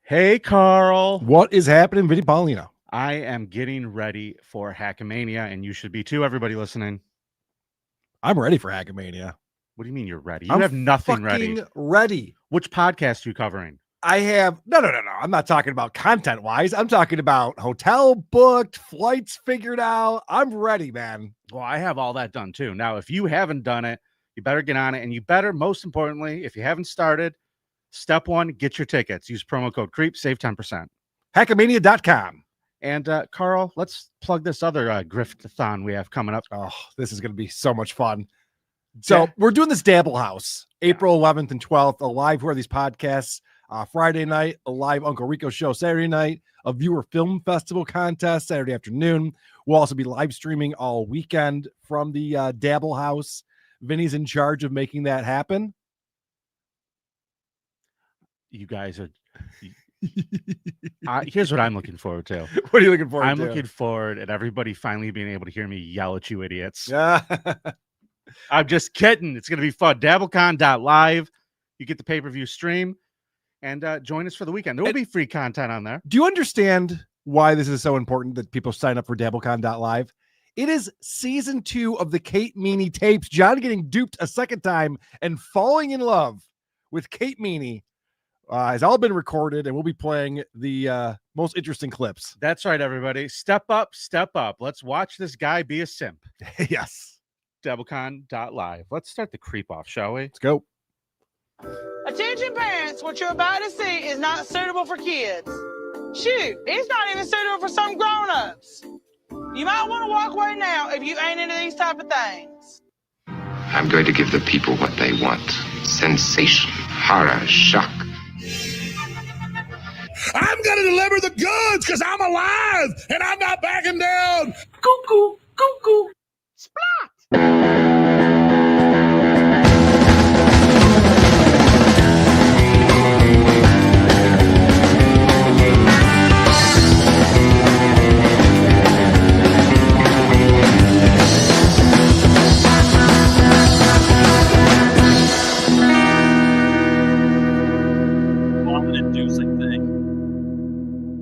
Hey, Carl. What is happening, Vinnie Paulino? I am getting ready for Hackamania, and you should be too, everybody listening. I'm ready for Hackamania. What do you mean you're ready? You have nothing ready. Which podcast are you covering? I have no. I'm not talking about content-wise. I'm talking about hotel booked, flights figured out. I'm ready, man. Well, I have all that done too. Now, if you haven't done it, you better get on it, and you better, most importantly, if you haven't started, step one, get your tickets. Use promo code CREEP, save 10%. Hackamania.com. And Carl, let's plug this other griftathon we have coming up. Oh, this is going to be so much fun. So we're doing this Dabble House, April 11th and 12th, a live Who Are These Podcasts Friday night, a live Uncle Rico show Saturday night, a viewer film festival contest Saturday afternoon. We'll also be live streaming all weekend from the Dabble House. Vinny's in charge of making that happen. You guys are... here's what I'm looking forward to. What are you looking forward to? I'm looking forward at everybody finally being able to hear me yell at you idiots. Yeah. I'm just kidding. It's going to be fun. Dabblecon.live. You get the pay-per-view stream and join us for the weekend. There will be free content on there. Do you understand why this is so important that people sign up for Dabblecon.live? It is season 2 of the Kate Meany tapes. John getting duped a second time and falling in love with Kate Meany. Has all been recorded, and we'll be playing the most interesting clips. That's right, everybody. Step up, step up. Let's watch this guy be a simp. Yes. Dabblecon.live. Let's start the creep off, shall we? Let's go. Attention parents, what you're about to see is not suitable for kids. Shoot, it's not even suitable for some grown-ups. You might want to walk away now if you ain't into these type of things. I'm going to give the people what they want. Sensation, horror, shock. I'm going to deliver the goods because I'm alive and I'm not backing down. Cuckoo, cuckoo, splat.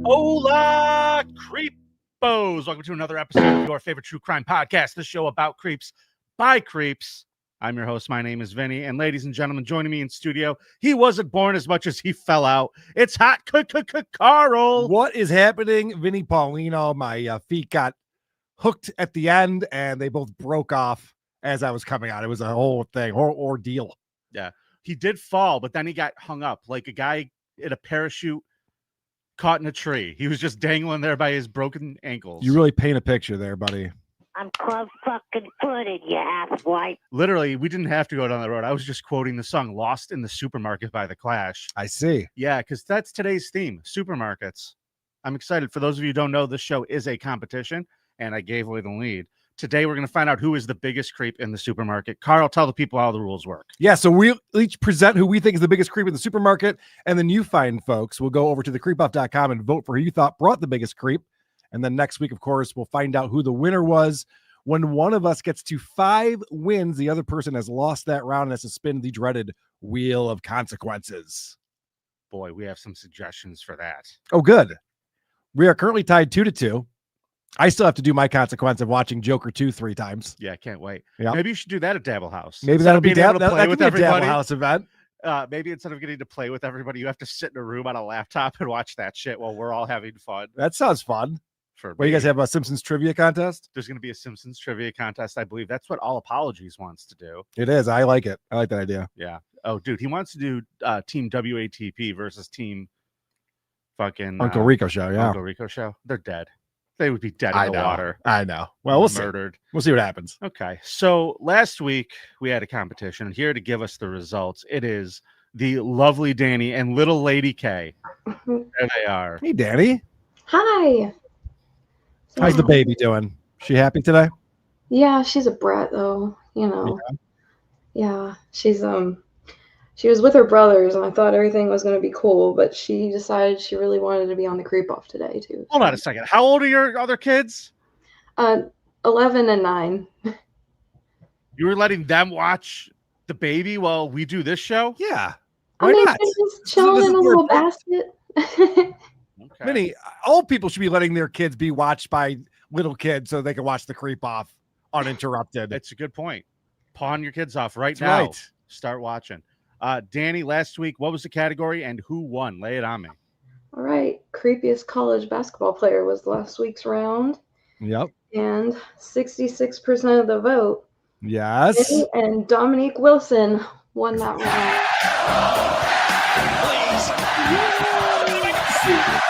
Hola, creepos! Welcome to another episode of your favorite true crime podcast, the show about creeps by creeps. I'm your host. My name is Vinny, and ladies and gentlemen, joining me in studio, he wasn't born as much as he fell out. It's hot Carl. What is happening, Vinnie Paulino? My feet got hooked at the end, and they both broke off as I was coming out. It was a whole thing, whole ordeal. Yeah, he did fall, but then he got hung up like a guy in a parachute caught in a tree. He was just dangling there by his broken ankles. You really paint a picture there, buddy. I'm club fucking footed, you asswipe. Literally, we didn't have to go down the road. I was just quoting the song Lost in the Supermarket by The Clash. I see. Yeah, because that's today's theme, supermarkets. I'm excited. For those of you who don't know, this show is a competition, and I gave away the lead. Today, we're going to find out who is the biggest creep in the supermarket. Carl, tell the people how the rules work. Yeah, so we'll each present who we think is the biggest creep in the supermarket, and then you fine folks will go over to thecreepoff.com and vote for who you thought brought the biggest creep. And then next week, of course, we'll find out who the winner was. When one of us gets to 5 wins, the other person has lost that round and has to spin the dreaded wheel of consequences. Boy, we have some suggestions for that. Oh, good. We are currently tied 2-2. I still have to do my consequence of watching Joker 2 3 times. Yeah, can't wait. Yep. Maybe you should do that at Dabble House. Maybe Instead that'll of be being able to that play could with be a everybody. Dabble House event. Maybe instead of getting to play with everybody, you have to sit in a room on a laptop and watch that shit while we're all having fun. That sounds fun. For Well, you guys have a Simpsons trivia contest? There's going to be a Simpsons trivia contest, I believe. That's what All Apologies wants to do. It is. I like it. I like that idea. Yeah. Oh, dude, he wants to do Team WATP versus Team fucking Uncle Rico show. Yeah. Uncle Rico show. They're dead. They would be dead I in the know. water. I know. Well, we'll see. Murdered. We'll see what happens. Okay. So last week we had a competition, and here to give us the results, it is the lovely Danny and little Lady K. There they are. Hey, Danny. Hi. How's the baby doing? She happy today? Yeah, she's a brat though, you know. Yeah, she was with her brothers and I thought everything was going to be cool, but she decided she really wanted to be on the creep off today too. Hold on a second. How old are your other kids? 11 and 9. You were letting them watch the baby while we do this show? Yeah. I Why mean, not? they're just chilling in a little basket. Okay. Vinny, old people should be letting their kids be watched by little kids so they can watch the creep off uninterrupted. That's a good point. Pawn your kids off right That's now. right. Start watching. Danny, last week, what was the category and who won? Lay it on me. All right. Creepiest college basketball player was last week's round. Yep. And 66% of the vote. Yes. Vinny and Dominique Wilson won that round.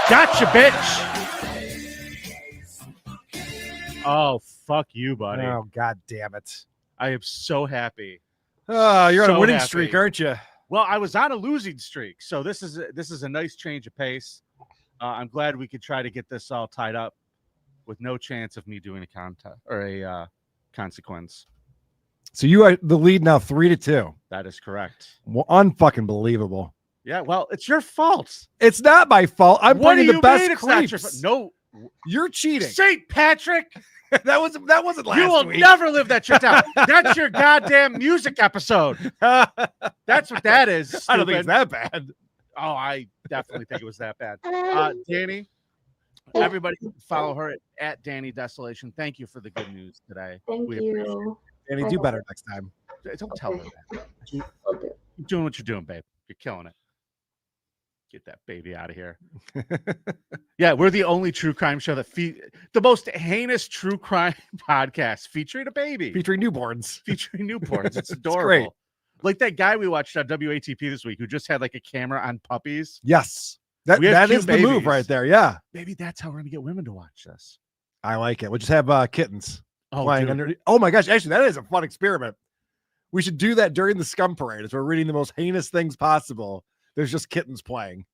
Gotcha, bitch. Oh, fuck you, buddy. Oh, God damn it. I am so happy. Oh, you're on So a winning happy. streak, aren't you? Well, I was on a losing streak, so this is a nice change of pace. I'm glad we could try to get this all tied up with no chance of me doing a contest or a consequence. So you are the lead now 3-2. That is correct. Well, unfucking believable. Yeah, well, it's your fault. It's not my fault. I'm What do bringing you the best mean it's not your creeps. fault? No, You're cheating. St. Patrick, that wasn't last you will week. never live that shit down. That's your goddamn music episode. That's what that is. I don't think it's stupid. that bad. Oh, I definitely think it was that bad. Danny, everybody follow her at Danny Desolation. Thank you for the good news today. Thank We appreciate you. Danny, do better next time. it. Don't tell her that. I'll do. You're doing what you're doing, babe. You're killing it. Get that baby out of here. Yeah, we're the only true crime show that the most heinous true crime podcast featuring a baby. Featuring newborns. Featuring newborns. It's adorable. great. Like that guy we watched on WATP this week who just had like a camera on puppies. Yes. That We have is cute the move babies. right there. Yeah. Maybe that's how we're gonna get women to watch this. I like it. We'll just have kittens Oh, flying dude. under. Oh my gosh. Actually, that is a fun experiment. We should do that during the Scum parade as we're reading the most heinous things possible. There's just kittens playing.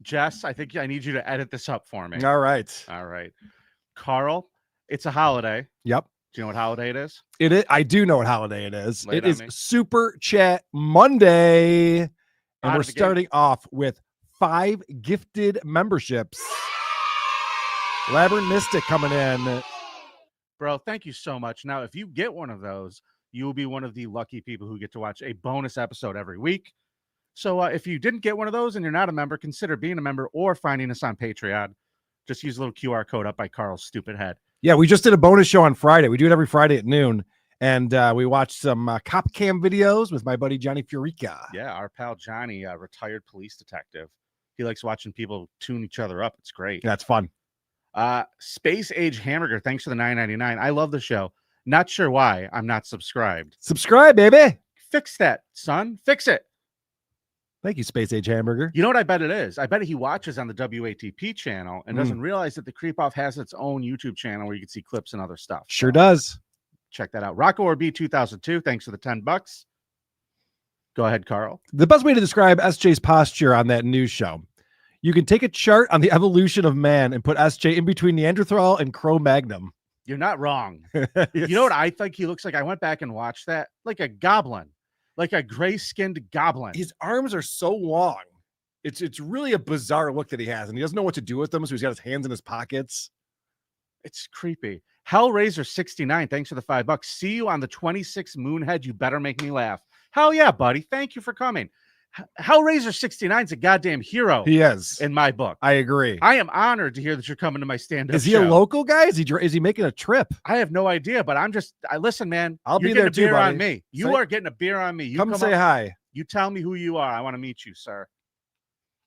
Jess, I think I need you to edit this up for me. All right. All right. Carl, it's a holiday. Yep. Do you know what holiday it is? It is. I do know what holiday it is. Lay it It on is me. Super Chat Monday. And Out we're of the gate. starting off with 5 gifted memberships. Labyrinth Mystic coming in. Bro, thank you so much. Now, if you get one of those, you will be one of the lucky people who get to watch a bonus episode every week. So if you didn't get one of those and you're not a member, consider being a member or finding us on Patreon. Just use a little QR code up by Carl's stupid head. Yeah, we just did a bonus show on Friday. We do it every Friday at noon. And we watched some cop cam videos with my buddy Johnny Furica. Yeah, our pal Johnny, retired police detective. He likes watching people tune each other up. It's great. That's fun. Space Age Hamburger, thanks for the $9.99. I love the show. Not sure why I'm not subscribed. Subscribe, baby. Fix that, son. Fix it. Thank you, Space Age Hamburger. You know what I bet it is? I bet he watches on the WATP channel and doesn't realize that the Creep Off has its own YouTube channel where you can see clips and other stuff. Sure does. Check that out. Rocco or B 2002. Thanks for the $10. Go ahead, Carl. The best way to describe SJ's posture on that news show. You can take a chart on the evolution of man and put SJ in between Neanderthal and Cro-Magnon. You're not wrong. You know what I think he looks like? I went back and watched that. Like a goblin. Like a gray-skinned goblin. His arms are so long. It's really a bizarre look that he has, and he doesn't know what to do with them, so he's got his hands in his pockets. It's creepy. Hellraiser 69, thanks for the $5. See you on the 26th Moonhead. You better make me laugh. Hell yeah, buddy. Thank you for coming. Hellraiser 69 is a goddamn hero. He is. In my book. I agree. I am honored to hear that you're coming to my stand-up Is he show. a local guy? Is he making a trip? I have no idea, but listen, man. I'll you're be there getting a too, beer on buddy. me. You are getting a beer on me. You come say up, hi. You tell me who you are. I want to meet you, sir.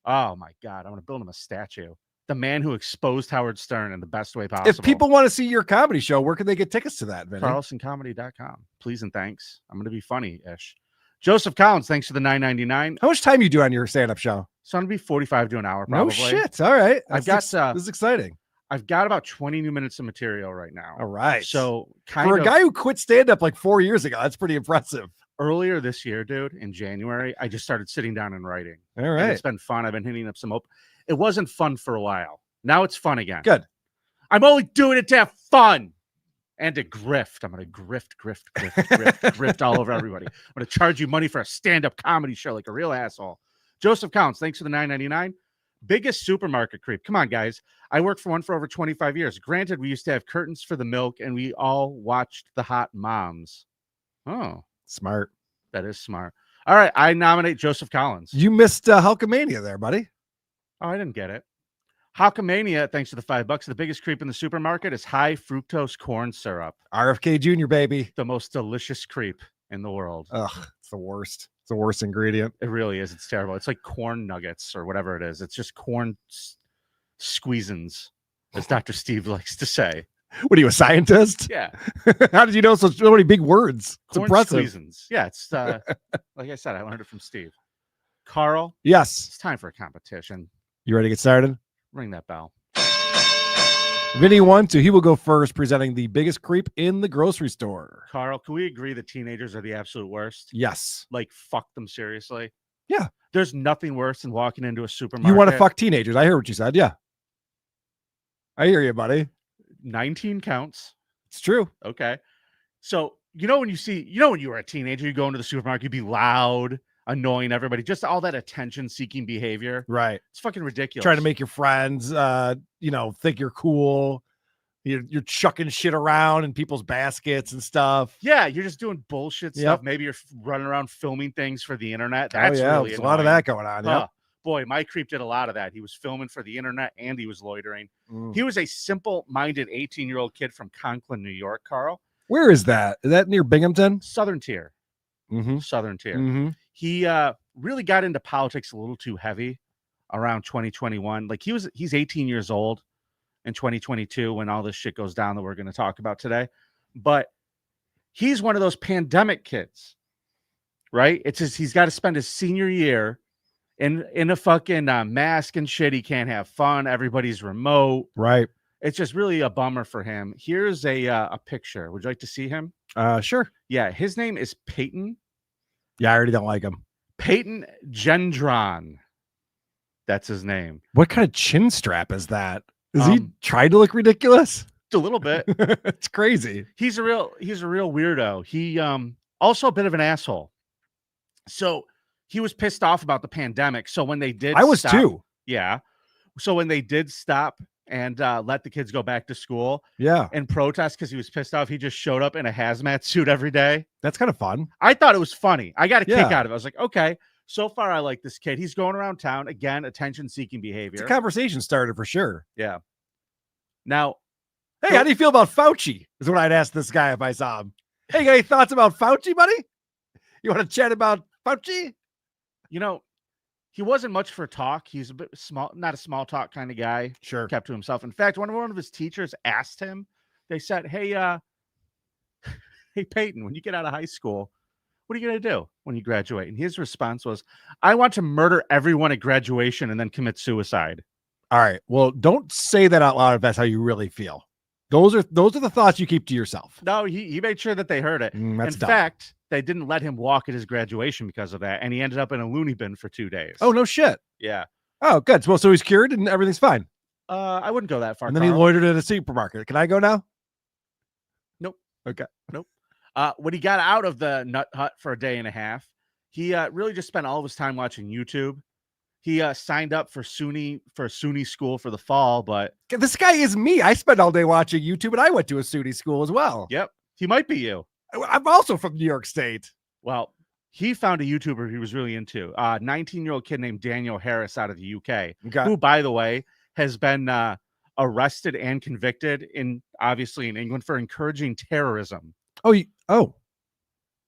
Oh my God. I want to build him a statue. The man who exposed Howard Stern in the best way possible. If people want to see your comedy show, where can they get tickets to that, Vinny? CarlsonComedy.com. Please and thanks. I'm going to be funny-ish. Joseph Collins, thanks for the $9.99. How much time you do on your stand-up show? So I'm going to be 45 to an hour, probably. No shit. All right. I've got this is exciting. I've got about 20 new minutes of material right now. All right. So for a guy who quit stand-up like 4 years ago, that's pretty impressive. Earlier this year, dude, in January, I just started sitting down and writing. All And right. it's been fun. I've been hitting up some It wasn't fun for a while. Now it's fun again. Good. I'm only doing it to have fun and to grift. I'm going to grift all over everybody. I'm going to charge you money for a stand-up comedy show like a real asshole. Joseph Counts, thanks for the $9.99. Biggest supermarket creep. Come on, guys. I worked for one for over 25 years. Granted, we used to have curtains for the milk, and we all watched the Hot Moms. Oh. Smart. That is smart. All right, I nominate Joseph Collins. You missed Hulkamania there, buddy. Oh, I didn't get it. Hulkamania, thanks to the $5, the biggest creep in the supermarket is high fructose corn syrup. RFK Jr., baby. The most delicious creep in the world. Ugh, it's the worst. It's the worst ingredient. It really is. It's terrible. It's like corn nuggets or whatever it is. It's just corn squeezins, as Dr. Steve likes to say. What are you, a scientist? Yeah. How did you know so many big words? It's Corn impressive. squeezins. Yeah, it's like I said, I learned it from Steve. Carl, Yes. it's time for a competition. You ready to get started? Ring that bell. Vinny won, so he will go first, presenting the biggest creep in the grocery store. Carl, can we agree that teenagers are the absolute worst? Yes. Like, fuck them seriously. Yeah. There's nothing worse than walking into a supermarket. You want to fuck teenagers. I hear what you said. Yeah. I hear you, buddy. 19 counts. It's true. Okay. So, when you were a teenager, you go into the supermarket, you'd be loud, annoying everybody, just all that attention-seeking behavior. Right. It's fucking ridiculous. Trying to make your friends, think you're cool. You're chucking shit around in people's baskets and stuff. Yeah, you're just doing bullshit stuff. Yep. Maybe you're running around filming things for the internet. That's really there's a lot of that going on. Yeah. Boy, my creep did a lot of that. He was filming for the internet and he was loitering. Mm. He was a simple-minded 18-year-old kid from Conklin, New York, Carl. Where is that? Is that near Binghamton? Southern tier. Mm-hmm. Southern tier. Mm-hmm. He really got into politics a little too heavy around 2021. Like he's 18 years old in 2022 when all this shit goes down that we're going to talk about today. But he's one of those pandemic kids, right? It's just he's got to spend his senior year in a fucking mask and shit. He can't have fun. Everybody's remote. Right. It's just really a bummer for him. Here's a picture. Would you like to see him? Sure. Yeah, his name is Peyton. Yeah, I already don't like him. Peyton Gendron. That's his name. What kind of chin strap is that? Is he Um, trying to look ridiculous? A little bit. It's crazy. He's a real weirdo. He also a bit of an asshole. So he was pissed off about the pandemic. So when they did I was stop, too. Yeah. So when they did stop and let the kids go back to school Yeah. and protest because he was pissed off, he just showed up in a hazmat suit every day. That's kind of fun. I thought it was funny. I got a kick Yeah. out of it. I was like, okay, so far I like this kid. He's going around town. Again, attention-seeking behavior. It's a conversation starter for sure. Yeah. Now, Hey, how do you feel about Fauci? Is what I'd ask this guy if I saw him. Hey, you got any thoughts about Fauci, buddy? You want to chat about Fauci? he wasn't much for talk. He's a bit small, not a small talk kind of guy. Sure. Kept to himself. In fact, one of his teachers asked him, they said, hey, hey, Peyton, when you get out of high school, what are you going to do when you graduate? And his response was, I want to murder everyone at graduation and then commit suicide. All right. Well, don't say that out loud if that's how you really feel. Those are the thoughts you keep to yourself. No, he made sure that they heard it. That's in dumb. fact, they didn't let him walk at his graduation because of that, and he ended up in a loony bin for 2 days. Oh, no shit. Yeah. Oh, good. Well, so he's cured and everything's fine. I wouldn't go that far. And then he Carl. loitered at a supermarket. Can I go now? Nope. Okay. Nope. When he got out of the nut hut for a day and a half, he really just spent all of his time watching YouTube. He signed up for SUNY school for the fall, but This guy is me. I spent all day watching YouTube and I went to a SUNY school as well. yep, he might be you. I'm also from New York State. Well, he found a YouTuber he was really into, a 19-year-old kid named Daniel Harris out of the UK, Okay. who, by the way, has been arrested and convicted obviously in England for encouraging terrorism. Oh,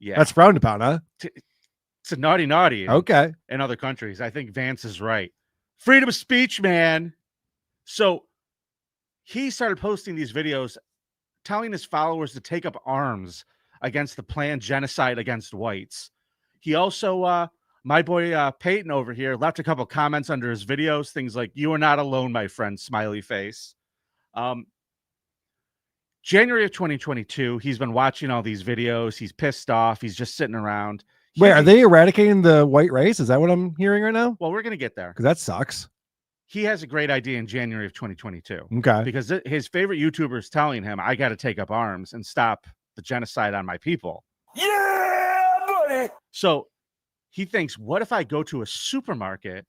Yeah, that's frowned upon, huh? it's a naughty Okay. in other countries. I think Vance is right. Freedom of speech, man. So he started posting these videos telling his followers to take up arms against the planned genocide against whites. He also, my boy Peyton over here, left a couple comments under his videos, things like, "You are not alone, my friend," smiley face. January of 2022, he's been watching all these videos. He's pissed off. He's just sitting around. Wait, are they eradicating the white race? Is that what I'm hearing right now? Well, we're going to get there. Because that sucks. He has a great idea in January of 2022. Okay. Because his favorite YouTuber is telling him, I got to take up arms and stop the genocide on my people. Yeah, buddy. So he thinks, what if I go to a supermarket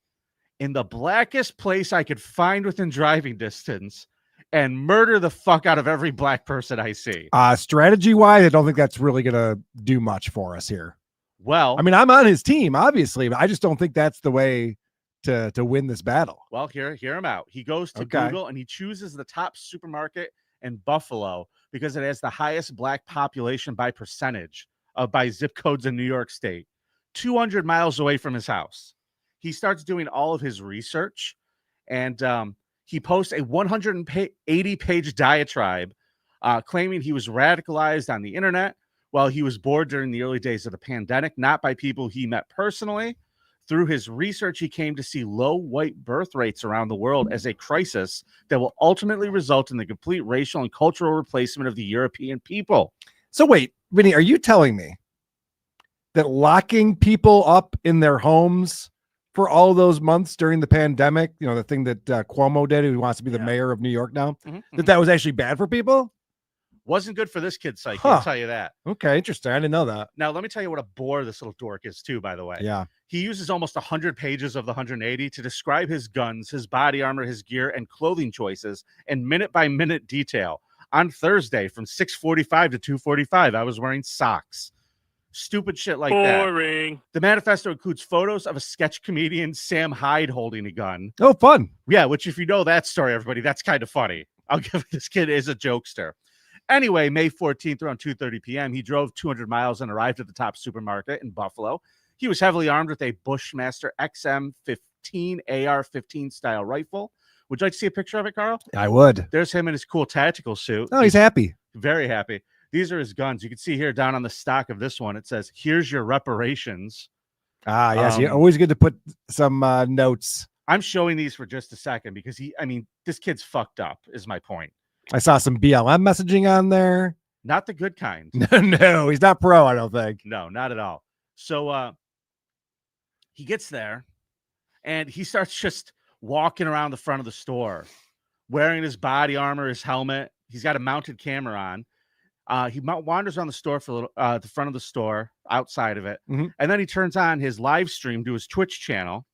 in the blackest place I could find within driving distance and murder the fuck out of every black person I see? Strategy wise, I don't think that's really going to do much for us here. Well, I mean, I'm on his team, obviously, but I just don't think that's the way to win this battle. Well, hear him out. He goes to Okay. Google and he chooses the top supermarket in Buffalo because it has the highest black population by percentage by zip codes in New York State, 200 miles away from his house. He starts doing all of his research, and he posts a 180-page diatribe claiming he was radicalized on the internet while he was bored during the early days of the pandemic, not by people he met personally. Through his research, he came to see low white birth rates around the world as a crisis that will ultimately result in the complete racial and cultural replacement of the European people. So wait, Vinny, are you telling me that locking people up in their homes for all those months during the pandemic, you know, the thing that Cuomo did, who wants to be the mayor of New York now, that was actually bad for people? Wasn't good for this kid's psyche, I'll tell you that. Okay, interesting. I didn't know that. Now, let me tell you what a bore this little dork is, too, by the way. Yeah. He uses almost 100 pages of the 180 to describe his guns, his body armor, his gear, and clothing choices in minute-by-minute detail. On Thursday, from 6:45 to 2:45, I was wearing socks. Stupid shit like that. Boring. The manifesto includes photos of a sketch comedian, Sam Hyde, holding a gun. Oh, fun. Yeah, which if you know that story, everybody, that's kind of funny. I'll give it, this kid is a jokester. Anyway, May 14th, around 2:30 p.m., he drove 200 miles and arrived at the top supermarket in Buffalo. He was heavily armed with a Bushmaster XM15 AR-15 style rifle. Would you like to see a picture of it, Carl? I would. There's him in his cool tactical suit. Oh, he's happy. Very happy. These are his guns. You can see here down on the stock of this one, it says, "Here's your reparations." Ah, yes. Always good to put some notes. I'm showing these for just a second because this kid's fucked up, is my point. I saw some BLM messaging on there. Not the good kind. No, he's not pro, I don't think. No, not at all. So he gets there and he starts just walking around the front of the store, wearing his body armor, his helmet. He's got a mounted camera on. He wanders around the store for a little, the front of the store, outside of it. And then he turns on his live stream to his Twitch channel.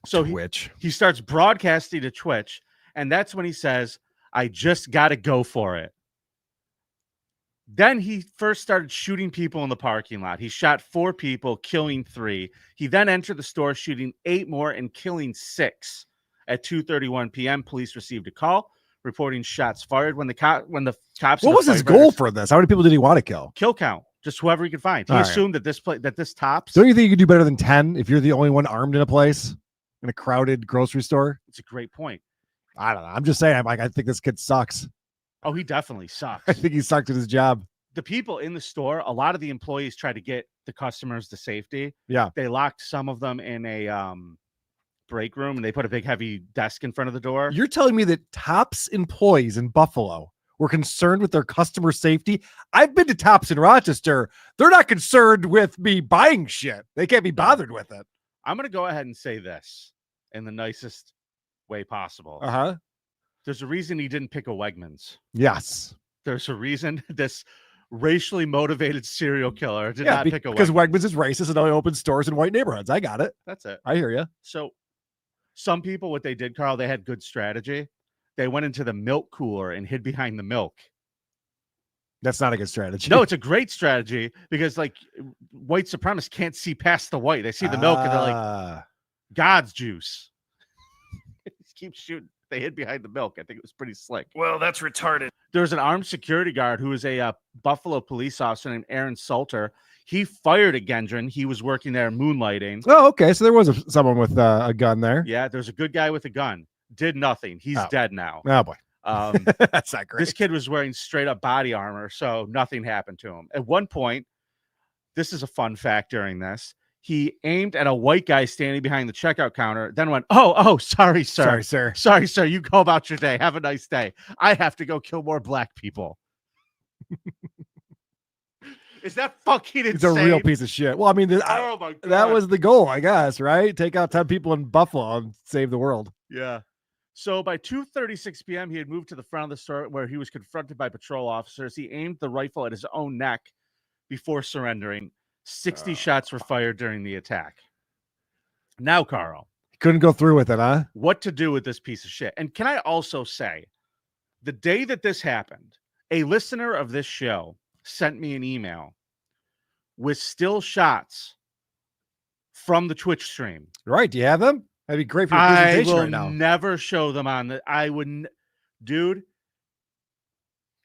So he starts broadcasting to Twitch. And that's when he says, "I just got to go for it." Then he first started shooting people in the parking lot. He shot 4 people, killing 3. He then entered the store, shooting 8 more and killing 6. At 2:31 p.m., police received a call reporting shots fired. When the cops. What was his goal for this? How many people did he want to kill? Kill count, just whoever he could find. He assumed that this tops. Don't you think you could do better than 10 if you're the only one armed in a place, in a crowded grocery store? It's a great point. I don't know. I'm just saying. I think this kid sucks. Oh, he definitely sucks. I think he sucked at his job. The people in the store, a lot of the employees try to get the customers to safety. Yeah. They locked some of them in a break room and they put a big heavy desk in front of the door. You're telling me that Tops employees in Buffalo were concerned with their customer safety? I've been to Tops in Rochester. They're not concerned with me buying shit. They can't be bothered with it. I'm going to go ahead and say this in the nicest way possible. There's a reason he didn't pick a Wegmans. Yes. There's a reason this racially motivated serial killer did not pick a Wegmans. Because Wegmans is racist and only opens stores in white neighborhoods. I got it. That's it. I hear you. So some people, what they did, Carl, they had good strategy. They went into the milk cooler and hid behind the milk. That's not a good strategy. No, it's a great strategy because like white supremacists can't see past the white. They see the milk and they're like, God's juice. Keep shooting. They hid behind the milk. I think it was pretty slick. Well, that's retarded. There's an armed security guard who is a Buffalo police officer named Aaron Salter. He fired at Gendron. He was working there moonlighting. Oh, okay. So there was someone with a gun there. Yeah, there's a good guy with a gun. Did nothing. He's dead now. Oh, boy. That's not great. This kid was wearing straight up body armor, so nothing happened to him. At one point, this is a fun fact during this, he aimed at a white guy standing behind the checkout counter, then went, oh, sorry, sir. Sorry, sir. Sorry, sir. You go about your day. Have a nice day. I have to go kill more black people. Is that fucking insane? It's a real piece of shit. Well, I mean, oh my God. That was the goal, I guess, right? Take out 10 people in Buffalo and save the world. Yeah. So by 2:36 p.m., he had moved to the front of the store where he was confronted by patrol officers. He aimed the rifle at his own neck before surrendering. 60 shots were fired during the attack. Now, Carl. Couldn't go through with it, huh? What to do with this piece of shit. And can I also say, the day that this happened, a listener of this show sent me an email with still shots from the Twitch stream. Right. Do you have them? That'd be great for your I presentation will right now. never show them on the. I wouldn't, dude.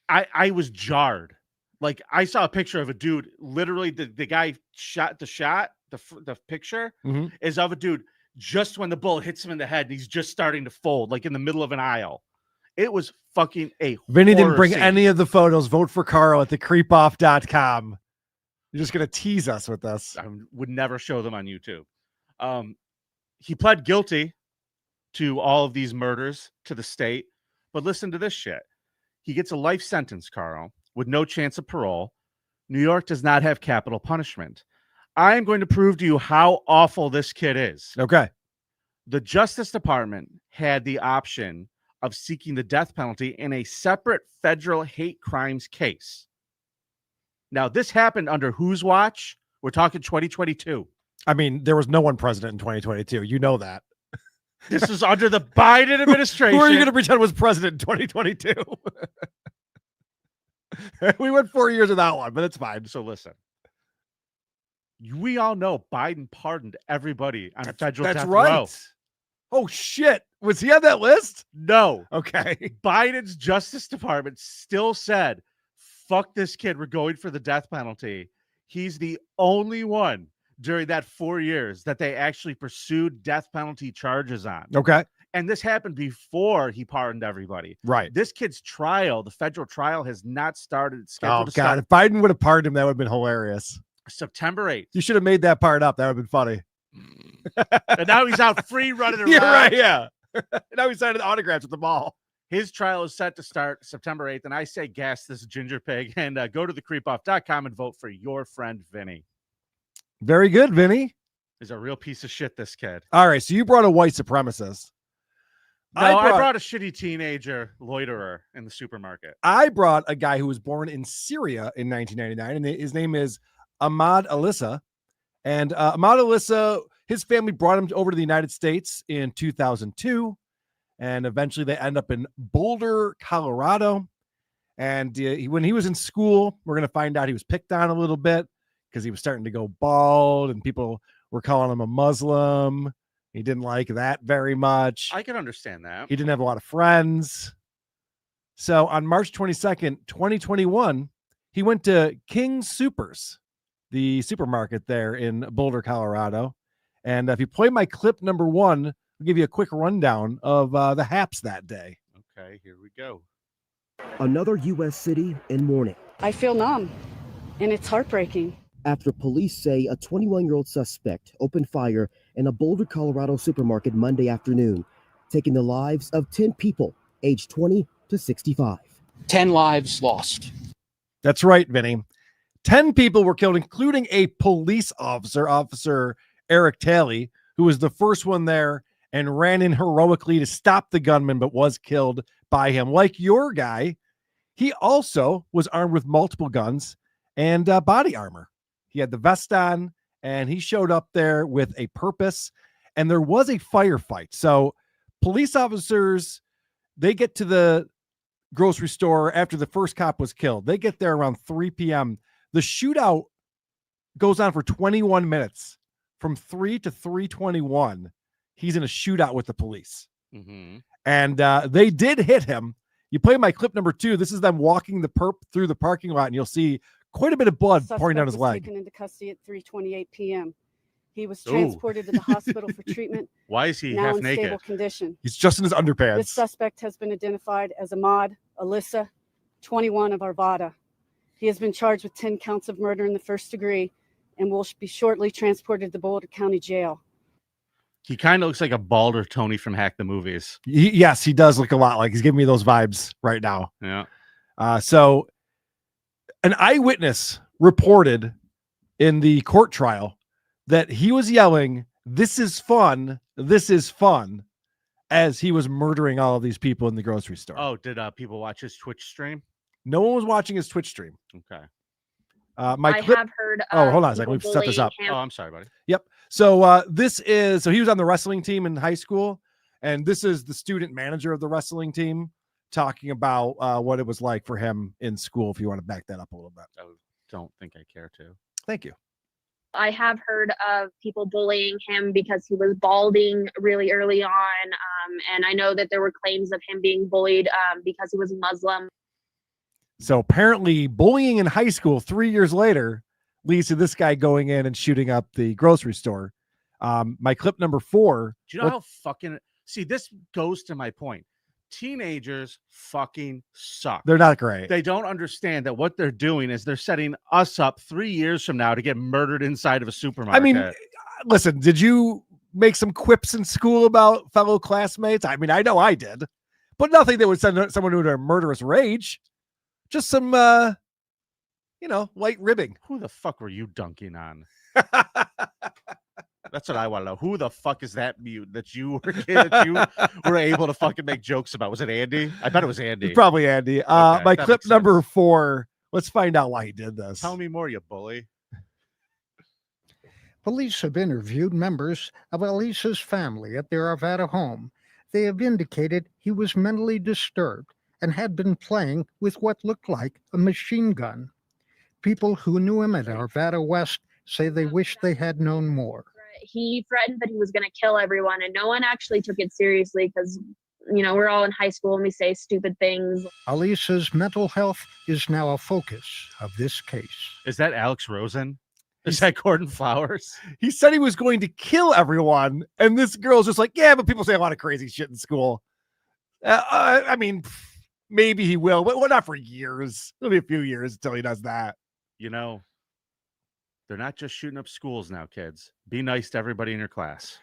I was jarred. Like I saw a picture of a dude. Literally, the guy shot. The picture is of a dude just when the bullet hits him in the head, and he's just starting to fold, like in the middle of an aisle. It was fucking a. Vinny didn't bring scene. any of the photos. Vote for Karl at thecreepoff.com. You're just gonna tease us with this. I would never show them on YouTube. He pled guilty to all of these murders to the state, but listen to this shit. He gets a life sentence, Karl, with no chance of parole. New York does not have capital punishment. I am going to prove to you how awful this kid is. Okay. The Justice Department had the option of seeking the death penalty in a separate federal hate crimes case. Now, this happened under whose watch? We're talking 2022. I mean, there was no one president in 2022. You know that. This is under the Biden administration. Who are you going to pretend was president in 2022? We went 4 years without one, but it's fine. So listen, we all know Biden pardoned everybody on federal death row. Oh, shit. Was he on that list? No. Okay. Biden's Justice Department still said, fuck this kid. We're going for the death penalty. He's the only one during that 4 years that they actually pursued death penalty charges on. Okay. And this happened before he pardoned everybody. Right. This kid's trial, the federal trial, has not started. It's Oh, scheduled to God. start If Biden would have pardoned him, that would have been hilarious. September 8th. You should have made that part up. That would have been funny. And now he's out free running around. You're right. Yeah. Now he's signing autographs at the mall. His trial is set to start September 8th. And I say gas this ginger pig and go to thecreepoff.com and vote for your friend Vinny. Very good, Vinny. He's a real piece of shit, this kid. All right. So you brought a white supremacist. No, I brought a shitty teenager loiterer in the supermarket. I brought a guy who was born in Syria in 1999, and his name is Ahmad Alissa. And Ahmad Alissa, his family brought him over to the United States in 2002, and eventually they end up in Boulder, Colorado. And when he was in school, we're going to find out he was picked on a little bit because he was starting to go bald, and people were calling him a Muslim. He didn't like that very much. I can understand that. He didn't have a lot of friends. So on March 22nd, 2021, he went to King Supers, the supermarket there in Boulder, Colorado. And if you play my clip number 1, I'll give you a quick rundown of the haps that day. Okay, here we go. Another U.S. city in mourning. I feel numb, and it's heartbreaking. After police say a 21-year-old suspect opened fire in a Boulder, Colorado supermarket Monday afternoon, taking the lives of 10 people aged 20 to 65. 10 lives lost. That's right, Vinny. 10 people were killed, including a police officer, Officer Eric Talley, who was the first one there and ran in heroically to stop the gunman, but was killed by him. Like your guy, he also was armed with multiple guns and body armor. He had the vest on, and he showed up there with a purpose, and there was a firefight. So police officers, they get to the grocery store after the first cop was killed. They get there around 3 p.m. The shootout goes on for 21 minutes. From 3 to 3:21, he's in a shootout with the police. Mm-hmm. And they did hit him. You play my clip number 2. This is them walking the perp through the parking lot, and you'll see quite a bit of blood pouring down his leg. Taken into custody at 3:28 p.m. He was transported to the hospital for treatment. Why is he now half in naked? Stable condition. He's just in his underpants. This suspect has been identified as Ahmad Alissa, 21 of Arvada. He has been charged with 10 counts of murder in the first degree and will be shortly transported to the Boulder County Jail. He kind of looks like a balder Tony from Hack the Movies. Yes, he does look a lot like he's giving me those vibes right now. Yeah. So an eyewitness reported in the court trial that he was yelling, "This is fun. This is fun," as he was murdering all of these people in the grocery store. Oh, did people watch his Twitch stream? No one was watching his Twitch stream. Okay. I have heard. Hold on a second. Let me set this up. Oh, I'm sorry, buddy. Yep. So so he was on the wrestling team in high school, and this is the student manager of the wrestling team talking about what it was like for him in school. If you want to back that up a little bit. I don't think I care to. Thank you. I have heard of people bullying him because he was balding really early on. And I know that there were claims of him being bullied because he was Muslim. So apparently bullying in high school 3 years later leads to this guy going in and shooting up the grocery store. My clip number 4. Do you know how fucking... See, this goes to my point. Teenagers fucking suck. They're not great. They don't understand that what they're doing is they're setting us up 3 years from now to get murdered inside of a supermarket. I mean, listen, did you make some quips in school about fellow classmates? I mean, I know I did, but nothing that would send someone into a murderous rage. Just some, light ribbing. Who the fuck were you dunking on? That's what I want to know. Who the fuck is that mute that you were able to fucking make jokes about? Was it Andy? I bet it was Andy. It's probably Andy. Okay, my clip number 4. Let's find out why he did this. Tell me more, you bully. Police have interviewed members of Elisa's family at their Arvada home. They have indicated he was mentally disturbed and had been playing with what looked like a machine gun. People who knew him at Arvada West say they wish they had known more. He threatened that he was going to kill everyone, and no one actually took it seriously because, we're all in high school and we say stupid things. Elisa's mental health is now a focus of this case. Is that Alex Rosen? Is that Gordon Flowers? He said he was going to kill everyone, and this girl's just like, yeah, but people say a lot of crazy shit in school. I mean, maybe he will, but not for years. It'll be a few years until he does that. They're not just shooting up schools now, kids. Be nice to everybody in your class.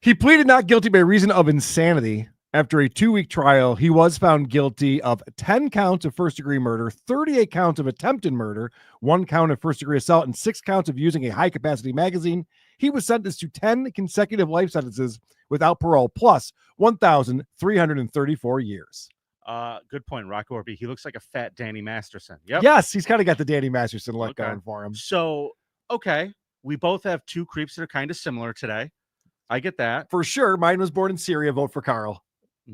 He pleaded not guilty by reason of insanity. After a 2-week trial, he was found guilty of 10 counts of first-degree murder, 38 counts of attempted murder, 1 count of first-degree assault, and 6 counts of using a high-capacity magazine. He was sentenced to 10 consecutive life sentences without parole, plus 1,334 years. Good point, Rock Orby. He looks like a fat Danny Masterson. Yep. Yes, he's kind of got the Danny Masterson look going for him. So, okay, we both have 2 creeps that are kind of similar today. I get that. For sure. Mine was born in Syria. Vote for Karl. At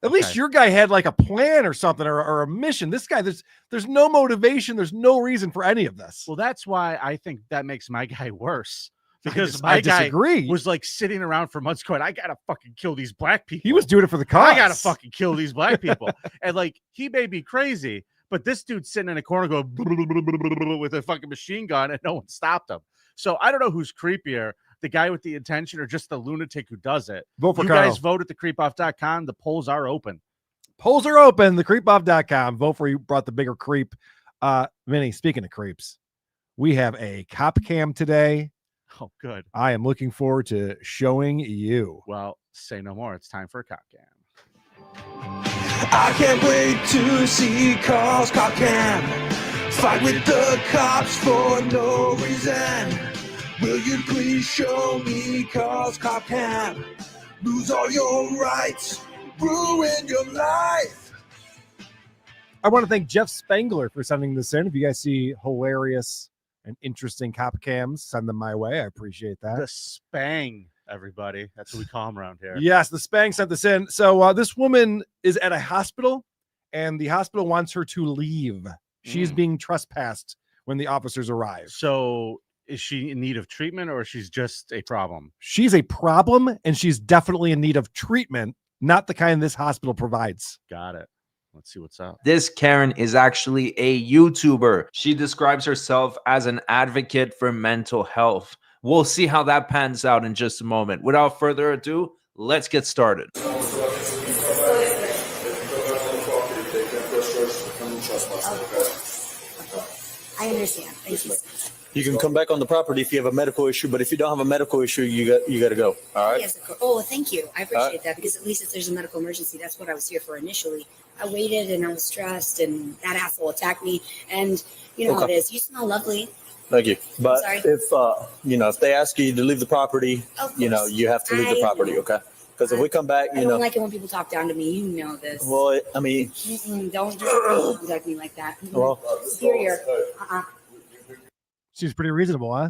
Okay. least your guy had like a plan or something or a mission. This guy, there's no motivation. There's no reason for any of this. Well, that's why I think that makes my guy worse. Because I my guy disagree. was like sitting around for months going, I gotta fucking kill these black people. He was doing it for the cause. I gotta fucking kill these black people. And like, he may be crazy, but this dude's sitting in a corner going with a fucking machine gun and no one stopped him. So I don't know who's creepier, the guy with the intention or just the lunatic who does it. Vote for you Karl. guys vote at thecreepoff.com. The polls are open. Polls are open. Thecreepoff.com. Vote for you brought the bigger creep. Vinny, speaking of creeps, we have a cop cam today. Oh, good. I am looking forward to showing you. Well, say no more. It's time for a cop cam. I can't wait to see Karl's cop cam. Fight with the cops for no reason. Will you please show me Karl's cop cam? Lose all your rights, ruin your life. I want to thank Jeff Spangler for sending this in. If you guys see hilarious and interesting cop cams, send them my way. I appreciate that. The Spang, everybody. That's what we call them around here. Yes, the Spang sent this in. So this woman is at a hospital, and the hospital wants her to leave. She's being trespassed when the officers arrive. So is she in need of treatment or she's just a problem? She's a problem, and she's definitely in need of treatment, not the kind this hospital provides. Got it. Let's see what's up. This Karen is actually a YouTuber. She describes herself as an advocate for mental health. We'll see how that pans out in just a moment. Without further ado, let's get started. I understand. Thank you. You can come back on the property if you have a medical issue, but if you don't have a medical issue, you got to go. All right. Yes, of course. Oh, thank you. I appreciate that because at least if there's a medical emergency, that's what I was here for initially. I waited and I was stressed, and that asshole attacked me. And you know how it is. You smell lovely. Thank you. But Sorry. if they ask you to leave the property, you have to leave the property. Okay. Because if we come back, I don't like it when people talk down to me. You know this. Well, I mean, don't contact me like that. Well, Superior. She's pretty reasonable, huh?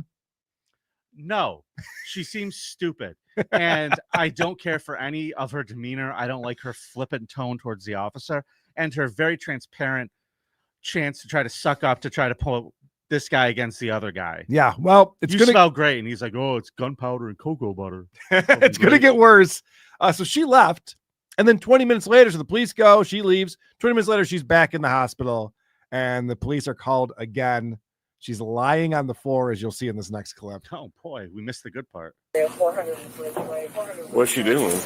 No, she seems stupid. And I don't care for any of her demeanor. I don't like her flippant tone towards the officer and her very transparent chance to try to suck up, to try to pull this guy against the other guy. Yeah, well, it's you gonna smell great, and he's like, "Oh, it's gunpowder and cocoa butter." It's gonna get worse. So she left, and then 20 minutes later, so the police go. She leaves. 20 minutes later, she's back in the hospital, and the police are called again. She's lying on the floor, as you'll see in this next clip. Oh boy, we missed the good part. What's she doing?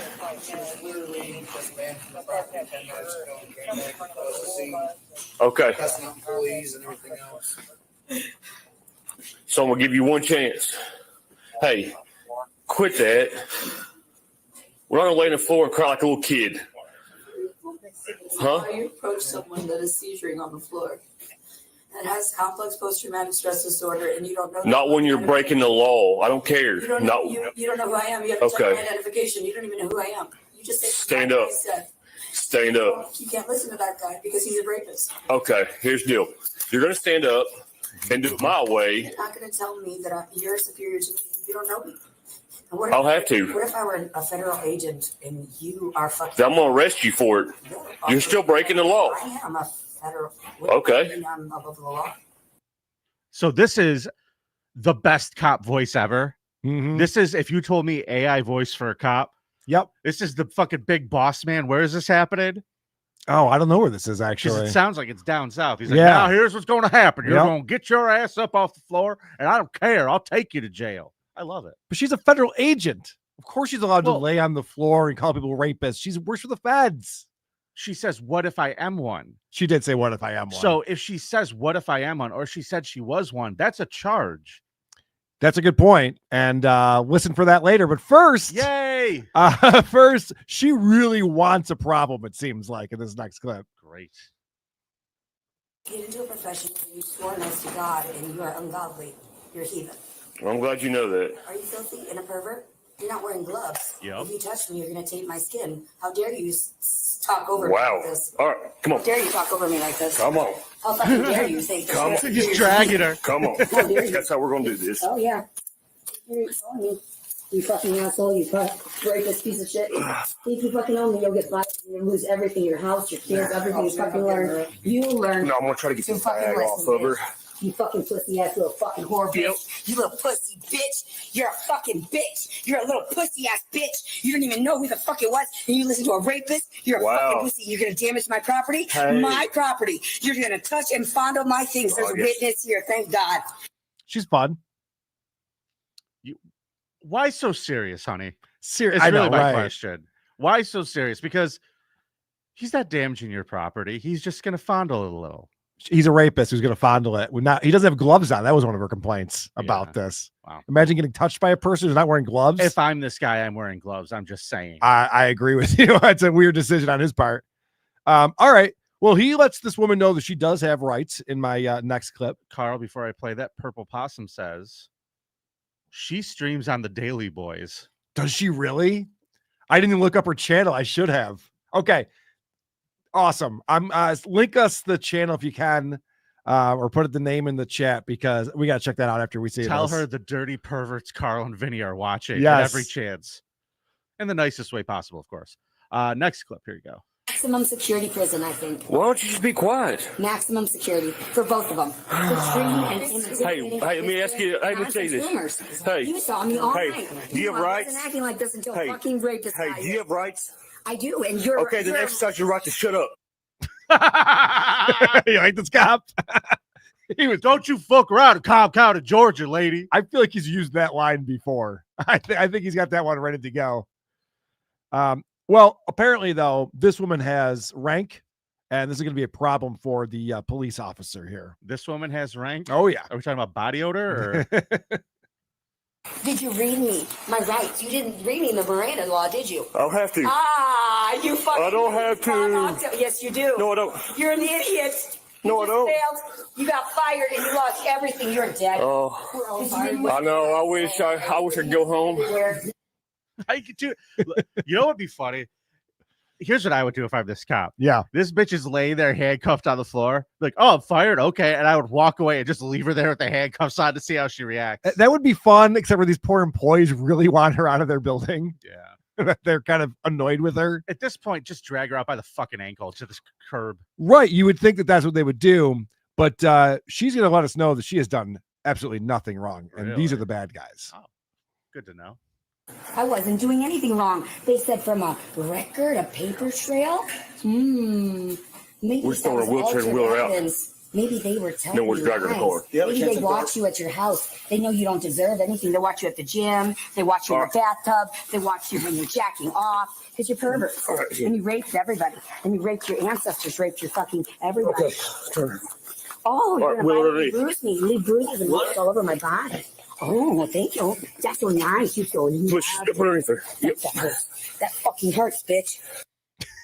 Okay. So I'm gonna give you one chance. Hey, quit that. We're not gonna lay on the floor and cry like a little kid. Huh? How you approach someone that is seizuring on the floor and has complex post-traumatic stress disorder, and you don't know. Not when you're breaking the law. I don't care. You don't know, you don't know who I am. You have to check my identification. You don't even know who I am. You just say, stand up. Stand up. You can't listen to that guy because he's a rapist. Okay, here's the deal. You're gonna stand up and do it my way. You're not going to tell me that you're superior to me. You don't know me. I'll have to. What if I were a federal agent and you are fucking? I'm gonna arrest you for it. You're still breaking the law. I am a federal. Okay. I'm above the law. So this is the best cop voice ever. Mm-hmm. This is, if you told me AI voice for a cop. Yep. This is the fucking big boss man. Where is this happening? Oh, I don't know where this is actually. It sounds like it's down south. He's like, Yeah. now here's what's going to happen. You're Yep. going to get your ass up off the floor, and I don't care. I'll take you to jail. I love it. But she's a federal agent. Of course she's allowed to lay on the floor and call people rapists. She works for the feds. She says, what if I am one? She did say, what if I am one? So if she says, what if I am one, or she said she was one, that's a charge. That's a good point. And listen for that later. But first, yay! First, she really wants a problem, it seems like, in this next clip. Great. Get into a profession where you swore an oath to God and you are ungodly. You're a heathen. Well, I'm glad you know that. Are you filthy and a pervert? You're not wearing gloves. Yep. If you touch me, you're going to taint my skin. How dare you talk over me Wow. like this? All right, come on. How dare you talk over me like this? Come on. How fucking dare you think? Come on. He's dragging her. Come on. How dare you? That's how we're gonna do this. Oh, yeah. You're on me. You fucking asshole. You rapist piece of shit. If you fucking own me, you'll get fired. You'll lose everything. Your house, your kids, everything you fucking learn. You learn. No, I'm gonna try to get to this fucking bag off listen, of her. bitch. You fucking pussy ass little fucking whore bitch. Yep. You little pussy bitch. You're a fucking bitch. You're a little pussy ass bitch. You don't even know who the fuck it was. And you listen to a rapist. You're a fucking pussy. You're going to damage my property. Hey. My property. You're going to touch and fondle my things. There's a witness here. Thank God. She's fun. Why so serious, honey? Serious. It's I really know, my right. question. Why so serious? Because he's not damaging your property. He's just going to fondle it a little. He's a rapist who's going to fondle it. He doesn't have gloves on. That was one of her complaints about this. Wow. Imagine getting touched by a person who's not wearing gloves. If I'm this guy, I'm wearing gloves. I'm just saying. I agree with you. It's a weird decision on his part. All right. Well, he lets this woman know that she does have rights in my next clip. Carl, before I play that, Purple Possum says she streams on the Daily Boys. Does she really? I didn't even look up her channel. I should have. Okay. Awesome. I'm link us the channel if you can, or put the name in the chat because we got to check that out after we see Tell this. her the dirty perverts Carl and Vinny are watching at Yes. every chance. In the nicest way possible, of course. Next clip. Here you go. Maximum security prison, I think. Why don't you just be quiet? Maximum security for both of them. Hey, let me ask you. Hey, let me say this. Hey, You saw me all hey, night. do you have I rights? wasn't acting like this until Hey, fucking rapist. Hey, got do you here. have rights? I do, and you're Okay, then you're- exercise your right to shut up. You like this cop? He was, don't you fuck around in Cobb County, Georgia, lady. I feel like he's used that line before. I think he's got that one ready to go. Well, apparently, though, this woman has rank, and this is going to be a problem for the police officer here. This woman has rank? Oh, yeah. Are we talking about body odor? Or? Did you read me my rights? You didn't read me the Miranda law, did you? I'll have to. You fucking. I don't have to. Yes, you do. No, I don't. You're an idiot. No, I don't. Failed. You got fired and you lost everything. You're dead. Oh, I know. I wish I could go home. I could do. You know what would be funny? Here's what I would do if I'm this cop. Yeah. This bitch is laying there handcuffed on the floor. Like, oh, I'm fired. Okay. And I would walk away and just leave her there with the handcuffs on to see how she reacts. That would be fun, except for these poor employees really want her out of their building. Yeah. They're kind of annoyed with her. At this point, just drag her out by the fucking ankle to this curb. Right. You would think that that's what they would do. But she's going to let us know that she has done absolutely nothing wrong. And these are the bad guys. Oh, good to know. I wasn't doing anything wrong. They said from a record, a paper trail. Maybe We're that still in a was wheelchair and wheel her out. evidence. Maybe they were telling No one's you dragging the lies. car. Yeah, Maybe they watch you at your house. They know you don't deserve anything. They watch you at the gym. They watch you in the bathtub. They watch you when you're jacking off. Because you're perverts. And you raped everybody. And you raped your ancestors, raped your fucking everybody. Oh, you're going to bruise me. You leave bruises and marks all over my body. Oh, well, thank you. That's so nice. You so that fucking hurts, bitch.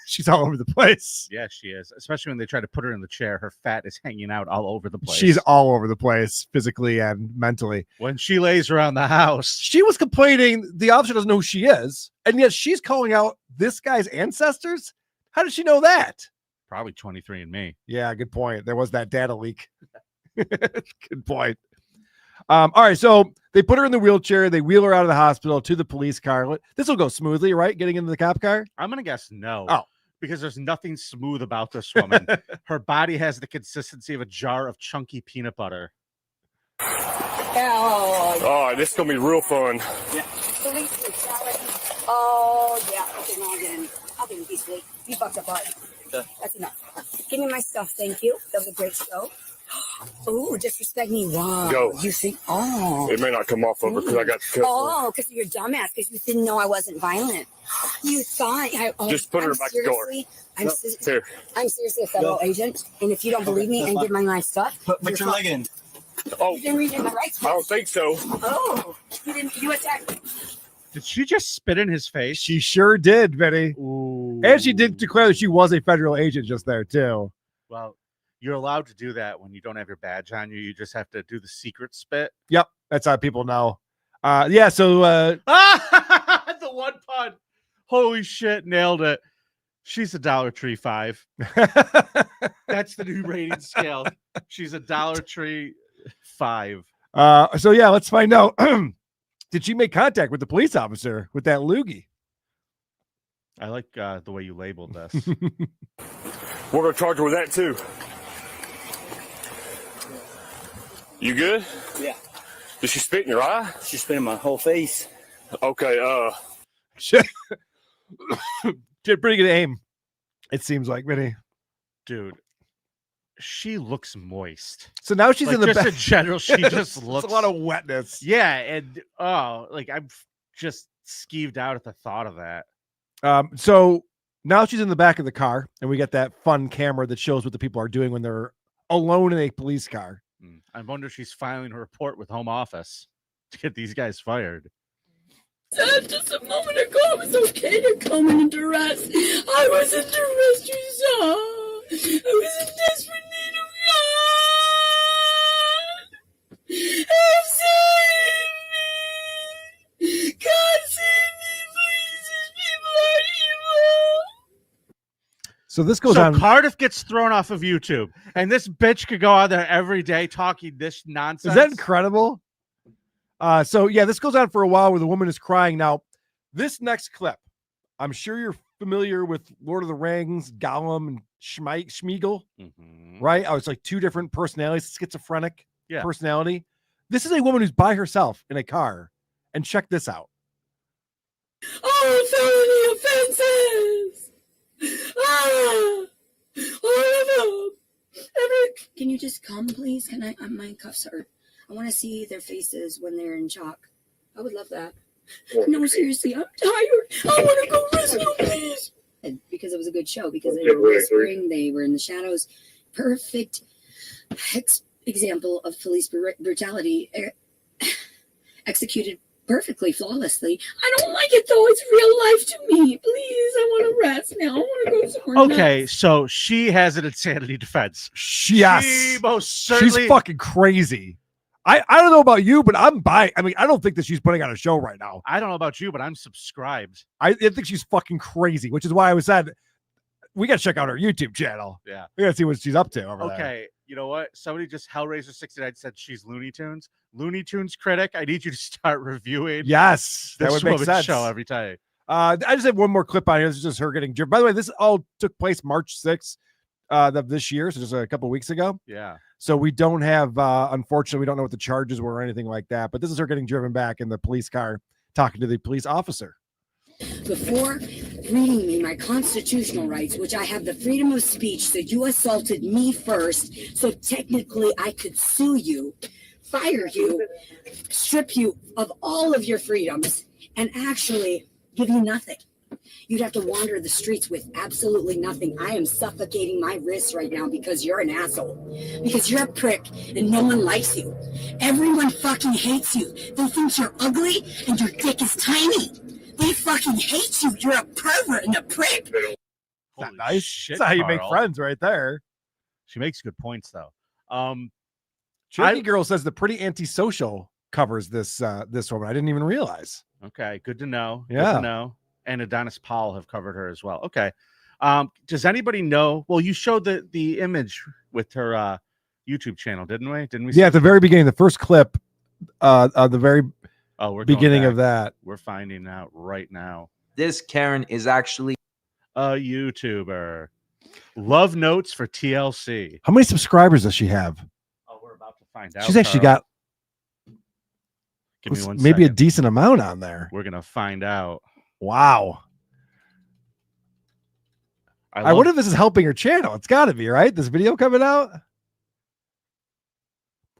She's all over the place. Yeah, she is. Especially when they try to put her in the chair. Her fat is hanging out all over the place. She's all over the place, physically and mentally. When she lays around the house. She was complaining the officer doesn't know who she is, and yet she's calling out this guy's ancestors? How did she know that? Probably 23andMe. Yeah, good point. There was that data leak. Good point. All right, so they put her in the wheelchair. They wheel her out of the hospital to the police car. This will go smoothly, right? Getting into the cop car? I'm going to guess no. Oh. Because there's nothing smooth about this woman. Her body has the consistency of a jar of chunky peanut butter. Oh, this is going to be real fun. Yeah. Oh, yeah. Okay, no, I'll get in peacefully. You fucked up hard. Okay. That's enough. Give me my stuff, thank you. That was a great show. Oh, disrespect me. Wow. Go. You think, oh. It may not come off of her because I got to cut. Oh, because you're a dumbass, because you didn't know I wasn't violent. You thought just put her back the door. I'm seriously a federal agent, and if you don't believe me and give my stuff, put your leg in. Oh, you didn't read in the right I don't think so. Oh, you attacked me. Did she just spit in his face? She sure did, Vinny. Ooh. And she did declare that she was a federal agent just there, too. Well, you're allowed to do that when you don't have your badge on you. You just have to do the secret spit. Yep, that's how people know. Yeah, so... the one pun. Holy shit, nailed it. She's a Dollar Tree 5. That's the new rating scale. She's a Dollar Tree 5. So, yeah, let's find out. Did she make contact with the police officer with that loogie? I like the way you labeled this. We're going to charge her with that, too. You good? Yeah. Did she spit in your eye? She spit in my whole face. Okay, Did pretty good aim, it seems like, Vinny. Dude, she looks moist. So now she's like, in the just back. in general, she just looks a lot of wetness. Yeah, and I'm just skeeved out at the thought of that. So now she's in the back of the car, and we get that fun camera that shows what the people are doing when they're alone in a police car. I wonder if she's filing a report with Home Office to get these guys fired. Just a moment ago, it was okay to come in duress. I was in duress, you saw. I was in desperate need of God. Help save me. God save me, please. These people are evil. So this goes on. Cardiff gets thrown off of YouTube, and this bitch could go out there every day talking this nonsense. Is that incredible? So yeah, this goes on for a while where the woman is crying. Now, this next clip, I'm sure you're familiar with Lord of the Rings, Gollum and Schmeagol, right? I was like two different personalities, schizophrenic personality. This is a woman who's by herself in a car, and check this out. Oh, felony offenses! All of them. Can you just come, please? Can I? My cuffs hurt. I want to see their faces when they're in shock. I would love that. No, seriously, I'm tired. I want to go rescue, please. Because it was a good show. Because they were whispering, they were in the shadows. Perfect example of police brutality executed perfectly, flawlessly. I don't like it though. It's real life to me. Please, I want to rest now. I want to go somewhere. Okay, so she has an insanity defense. Yes. She most certainly. She's fucking crazy. I don't know about you, but I'm I don't think that she's putting on a show right now. I don't know about you, but I'm subscribed. I think she's fucking crazy, which is why I was said we got to check out her YouTube channel. Yeah. We got to see what she's up to over there. Okay, you know what? Somebody just Hellraiser69 said she's Looney Tunes. Looney Tunes critic, I need you to start reviewing. Yes, that would make sense. Show every time. I just have one more clip on here. This is just her getting driven. By the way, this all took place March 6th. this year, so just a couple weeks ago. Yeah. So we don't have, unfortunately, we don't know what the charges were or anything like that. But this is her getting driven back in the police car, talking to the police officer. Before reading me my constitutional rights, which I have the freedom of speech, so you assaulted me first, so technically I could sue you, fire you, strip you of all of your freedoms, and actually give you nothing. You'd have to wander the streets with absolutely nothing. I am suffocating my wrists right now because you're an asshole. Because you're a prick and no one likes you. Everyone fucking hates you. They think you're ugly and your dick is tiny. They fucking hate you. You're a pervert and a prick. Not nice. Shit, That's how you make Karl. friends right there. She makes good points, though. Cherokee Girl says the Pretty Antisocial covers this woman. I didn't even realize. Okay, good to know. Yeah. Good to know. And Adonis Powell have covered her as well. Okay. Does anybody know? Well, you showed the image with her YouTube channel, didn't we? Didn't we? Yeah, at the very beginning, the first clip, the very we're beginning going of that. We're finding out right now. This Karen is actually a YouTuber. Love notes for TLC. How many subscribers does she have? Oh, we're about to find out. She's actually Karl. got Give me one maybe second. a decent amount on there. We're gonna find out. Wow. I wonder if this is helping her channel. It's got to be, right? This video coming out.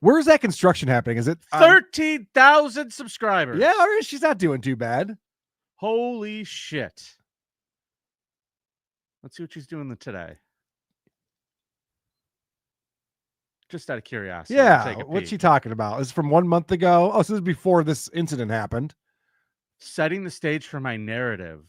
Where's that construction happening? Is it 13,000 subscribers? Yeah, all right. She's not doing too bad. Holy shit. Let's see what she's doing today. Just out of curiosity. Yeah. Take a What's peek. she talking about? This is from 1 month ago. Oh, so this is before this incident happened. Setting the stage for my narrative.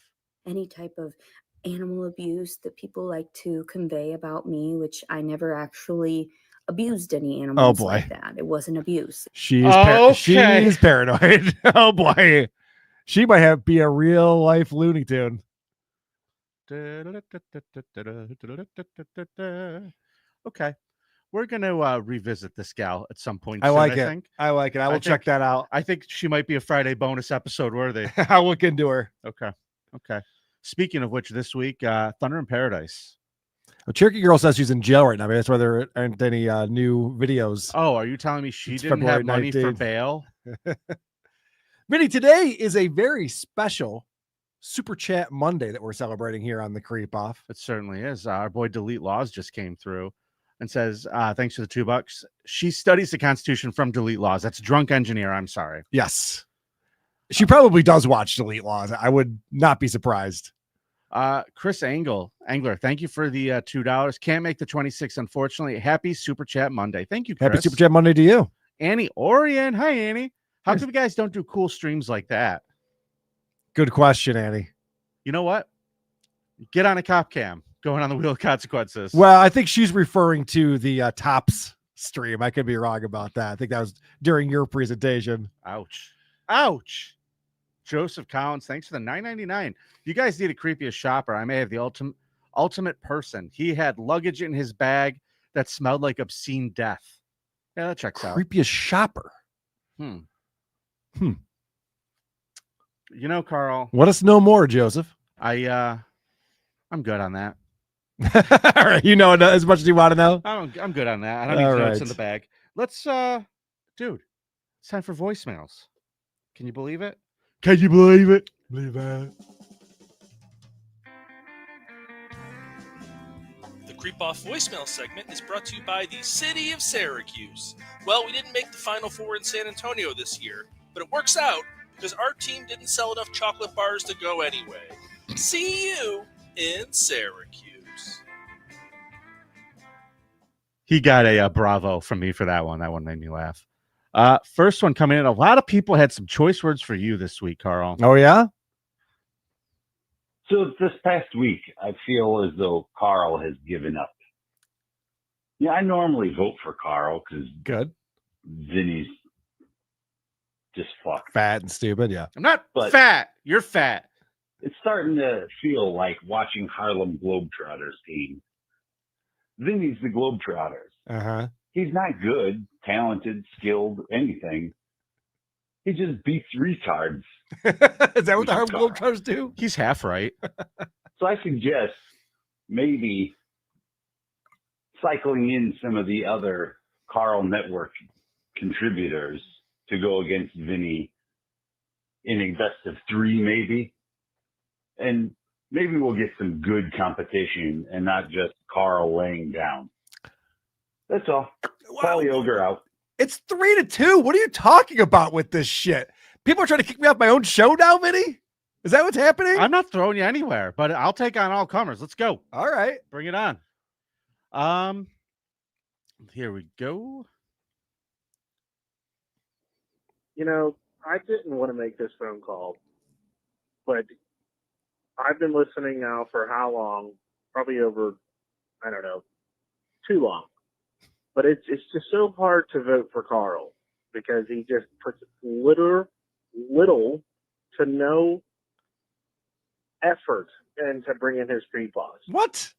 Any type of animal abuse that people like to convey about me, which I never actually abused any animals boy. like that. It wasn't abuse. She is paranoid. Oh boy. She might be a real life Looney Tune. Okay. We're going to revisit this gal at some point. I soon, like I it. think. I like it. I will check that out. I think she might be a Friday bonus episode worthy. I'll look into her. Okay. Speaking of which, this week, Thunder in Paradise. Well, Cherokee Girl says she's in jail right now. Maybe that's why there aren't any new videos. Oh, are you telling me she It's didn't February have money for 19th. bail? Vinny, today is a very special Super Chat Monday that we're celebrating here on the Creep Off. It certainly is. Our boy Delete Laws just came through and says, thanks for the $2. She studies the Constitution from Delete Laws. That's Drunk Engineer. I'm sorry. Yes. She probably does watch Delete Laws. I would not be surprised. Chris Angler, thank you for the $2. Can't make the 26th, unfortunately. Happy Super Chat Monday. Thank you, Chris. Happy Super Chat Monday to you. Annie Orion. Hi, Annie. How come you guys don't do cool streams like that? Good question, Annie. You know what? Get on a cop cam. Going on the Wheel of Consequences. Well, I think she's referring to the Tops stream. I could be wrong about that. I think that was during your presentation. Ouch. Joseph Collins, thanks for the $9.99. You guys need a creepiest shopper. I may have the ultimate person. He had luggage in his bag that smelled like obscene death. Yeah, that checks out. Creepiest shopper. You know, Karl. Let us know more, Joseph. I'm good on that. All right, you know as much as you want to know. I'm good on that. I don't need All notes right. in the bag. Let's dude, it's time for voicemails. Can you believe it? Can you believe it? Believe it. The Creep Off voicemail segment is brought to you by the City of Syracuse. Well, we didn't make the Final Four in San Antonio this year, but it works out because our team didn't sell enough chocolate bars to go anyway. See you in Syracuse. He got a bravo from me for that one. That one made me laugh. First one coming in. A lot of people had some choice words for you this week, Karl. Oh, yeah? So this past week, I feel as though Karl has given up. Yeah, I normally vote for Karl because Vinny's just fucked. Fat and stupid, yeah. I'm not fat. You're fat. It's starting to feel like watching Harlem Globetrotters team. Vinny's the Globetrotters. Uh-huh. He's not good, talented, skilled, anything. He just beats retards. Is that what the Harlem Globetrotters do? He's half right. So I suggest maybe cycling in some of the other Karl Network contributors to go against Vinny in a best of 3, maybe. And maybe we'll get some good competition and not just Karl laying down. That's all. Paulie Ogre out. It's 3-2. What are you talking about with this shit? People are trying to kick me off my own show now, Vinny? Is that what's happening? I'm not throwing you anywhere, but I'll take on all comers. Let's go. All right. Bring it on. Here we go. You know, I didn't want to make this phone call, but I've been listening now for how long? Probably over, I don't know, too long. But it's just so hard to vote for Karl because he just puts little to no effort into bringing his street boss. What?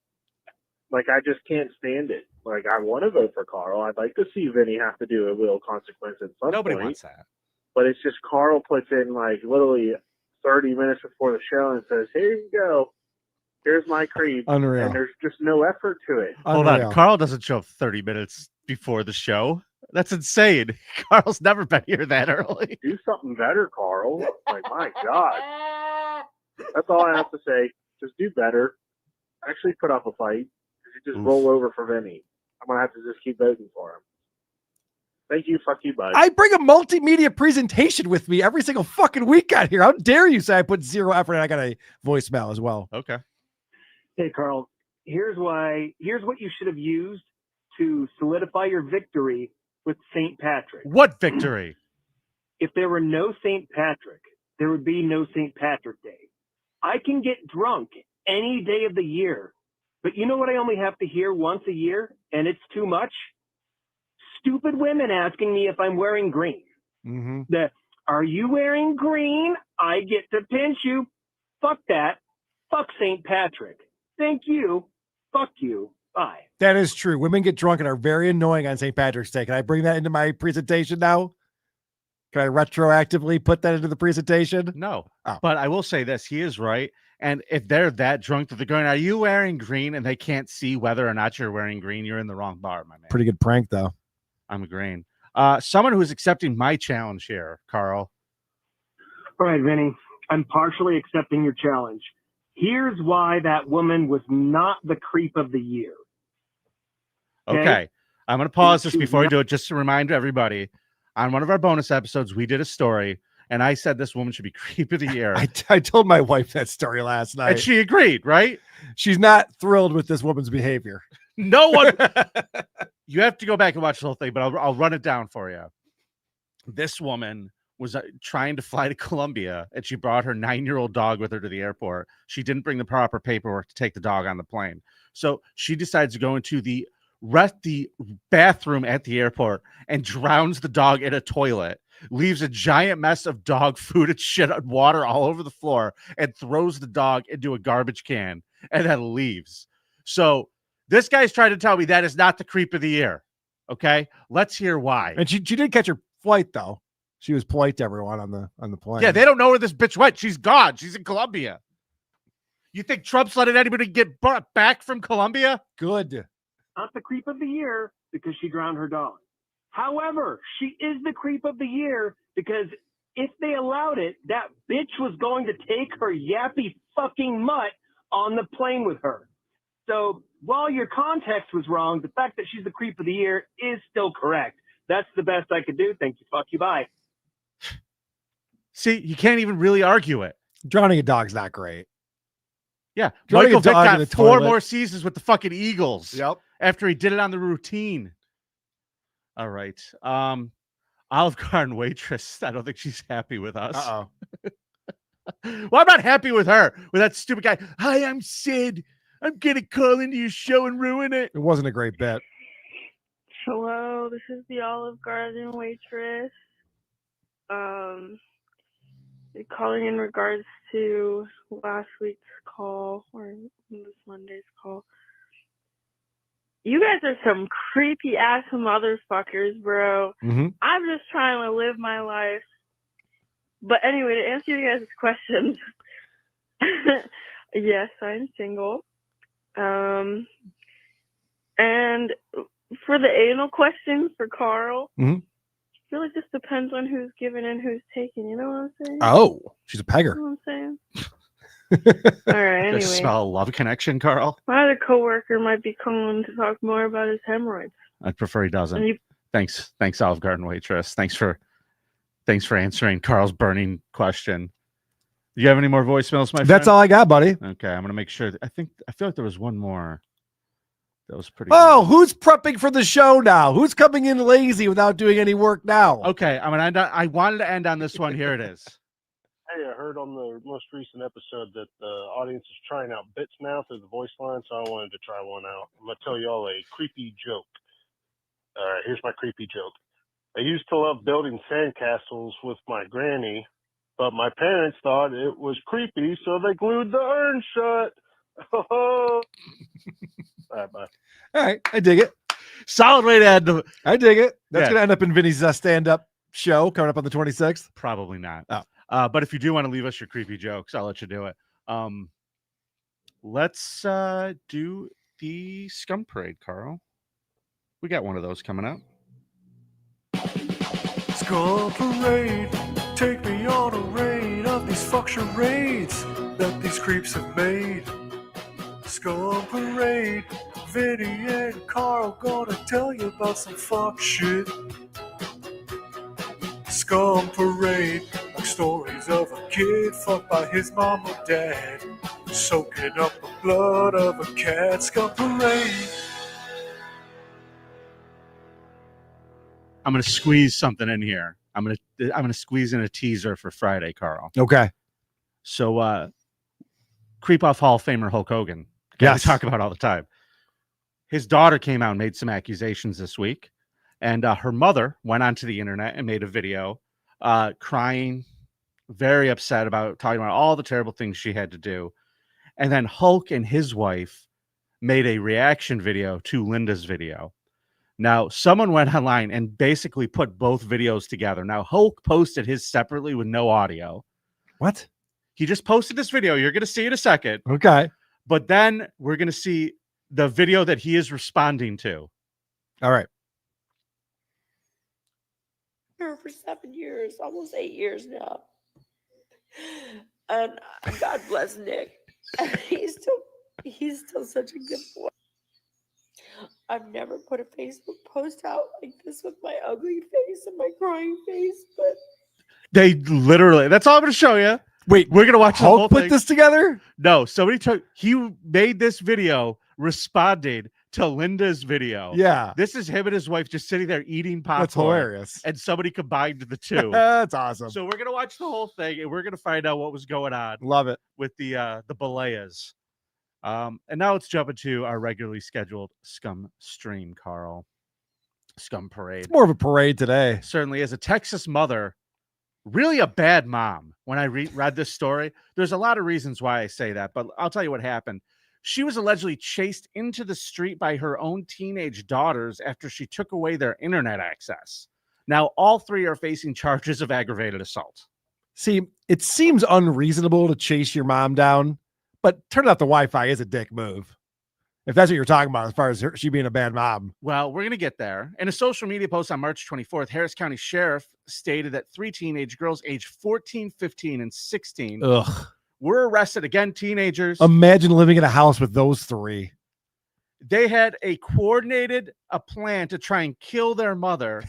Like, I just can't stand it. Like, I want to vote for Karl. I'd like to see Vinny have to do a little consequence at some Nobody point. wants that. But it's just Karl puts in, like, literally 30 minutes before the show and says, here you go. Here's my creep. Unreal. And there's just no effort to it. Hold on. Karl doesn't show up 30 minutes before the show. That's insane. Karl's never been here that early. Do something better, Karl. Like, my God. That's all I have to say. Just do better. Actually put up a fight. You just roll over for Vinny. I'm going to have to just keep voting for him. Thank you. Fuck you, bud. I bring a multimedia presentation with me every single fucking week out here. How dare you say I put 0 effort and I got a voicemail as well. Okay. Hey, Karl, here's what you should have used to solidify your victory with St. Patrick. What victory? If there were no St. Patrick, there would be no St. Patrick Day. I can get drunk any day of the year, but you know what I only have to hear once a year, and it's too much? Stupid women asking me if I'm wearing green. Mm-hmm. Are you wearing green? I get to pinch you. Fuck that. Fuck St. Patrick. Thank you. Fuck you. Bye. That is true. Women get drunk and are very annoying on St. Patrick's Day. Can I bring that into my presentation now? Can I retroactively put that into the presentation? No. Oh. But I will say this. He is right. And if they're that drunk that they're going, are you wearing green? And they can't see whether or not you're wearing green, you're in the wrong bar, my man. Pretty good prank, though. I'm agreeing. Someone who is accepting my challenge here, Karl. All right, Vinny. I'm partially accepting your challenge. Here's why that woman was not the creep of the year. Okay. I'm going to pause this before we do it, just to remind everybody. On one of our bonus episodes, we did a story, and I said this woman should be creep of the year. I told my wife that story last night. And she agreed, right? She's not thrilled with this woman's behavior. No one. You have to go back and watch the whole thing, but I'll run it down for you. This woman was trying to fly to Colombia, and she brought her 9-year-old dog with her to the airport. She didn't bring the proper paperwork to take the dog on the plane. So she decides to go into the bathroom at the airport and drowns the dog in a toilet, leaves a giant mess of dog food and shit and water all over the floor, and throws the dog into a garbage can and then leaves. So this guy's trying to tell me that is not the creep of the year. Okay, let's hear why. And she did catch her flight, though. She was polite to everyone on the plane. Yeah, they don't know where this bitch went. She's gone. She's in Colombia. You think Trump's letting anybody get brought back from Colombia? Good. Not the creep of the year because she drowned her dog. However, she is the creep of the year because if they allowed it, that bitch was going to take her yappy fucking mutt on the plane with her. So while your context was wrong, the fact that she's the creep of the year is still correct. That's the best I could do. Thank you. Fuck you. Bye. See, you can't even really argue it. Drowning a dog's not great. Yeah, Drowning Michael a Vick dog in got the 4 toilet. more seasons with the fucking Eagles. Yep. After he did it on the routine. All right. Olive Garden waitress. I don't think she's happy with us. Uh-oh. Well, I'm not happy with her, with that stupid guy. Hi, I'm Sid. I'm going to call into your show and ruin it. It wasn't a great bet. Hello, this is the Olive Garden waitress. Calling in regards to last week's call or this Monday's call. You guys are some creepy ass motherfuckers, bro. Mm-hmm. I'm just trying to live my life. But anyway, to answer you guys' questions, yes, I'm single. And for the anal question for Karl, Mhm. I feel like this depends on who's giving and who's taking. You know what I'm saying? Oh, she's a pegger. You know what I'm saying? All right, Does anyway. smell a love connection, Karl? My other coworker might be calling to talk more about his hemorrhoids. I'd prefer he doesn't. And you- Thanks, Olive Garden waitress. Thanks for answering Karl's burning question. Do you have any more voicemails, my friend? That's all I got, buddy. Okay, I'm gonna make sure. I feel like there was one more. That was pretty. Oh, who's prepping for the show now? Who's coming in lazy without doing any work now? Okay, I'm gonna end on, I wanted to end on this one. Here it is. Hey, I heard on the most recent episode that the audience is trying out bits now through the voice line, so I wanted to try one out. I'm going to tell you all a creepy joke. All right, here's my creepy joke. I used to love building sandcastles with my granny, but my parents thought it was creepy, so they glued the urn shut. All right, bye. All right, I dig it. Solid way to end. I dig it. That's Yeah. going to end up in Vinny's stand-up show coming up on the 26th. Probably not. Oh. But if you do want to leave us your creepy jokes, I'll let you do it. Let's do the Scum Parade, Karl. We got one of those coming up. Scum Parade, take me on a raid of these fuck charades that these creeps have made. Scum Parade, Vinnie and Karl gonna tell you about some fuck shit. Scum Parade, like stories of a kid fucked by his mom or dad, soaking up the blood of a cat. Scum Parade. I'm gonna squeeze something in here. I'm gonna squeeze in a teaser for Friday, Karl. Okay. So, creep off Hall of Famer Hulk Hogan. Guy Yes. we talk about all the time. His daughter came out and made some accusations this week, and her mother went onto the internet and made a video, crying, very upset about talking about all the terrible things she had to do. And then Hulk and his wife made a reaction video to Linda's video. Now, someone went online and basically put both videos together. Now, Hulk posted his separately with no audio. What? He just posted this video. You're going to see it in a second. Okay. But then we're going to see the video that he is responding to. All right. Here for 7 years, almost 8 years now. And God bless Nick. He's still such a good boy. I've never put a Facebook post out like this with my ugly face and my crying face, but They literally, that's all I'm going to show you. Wait, we're going to watch the whole Hulk put thing. this together? No, he made this video responding to Linda's video. Yeah. This is him and his wife just sitting there eating popcorn. That's hilarious. And somebody combined the two. That's awesome. So we're going to watch the whole thing and we're going to find out what was going on. Love it. With the Belayas. And now let's jump into our regularly scheduled Scum stream, Karl. Scum Parade. It's more of a parade today. Certainly, as a Texas mother, really a bad mom. When I read this story, there's a lot of reasons why I say that, but I'll tell you what happened. She was allegedly chased into the street by her own teenage daughters after she took away their internet access. Now, all three are facing charges of aggravated assault. See, it seems unreasonable to chase your mom down, but turning off the Wi-Fi is a dick move. If that's what you're talking about, as far as she being a bad mom. Well, we're going to get there. In a social media post on March 24th, Harris County Sheriff stated that 3 teenage girls aged 14, 15, and 16 were arrested. Again, teenagers. Imagine living in a house with those three. They had a plan to try and kill their mother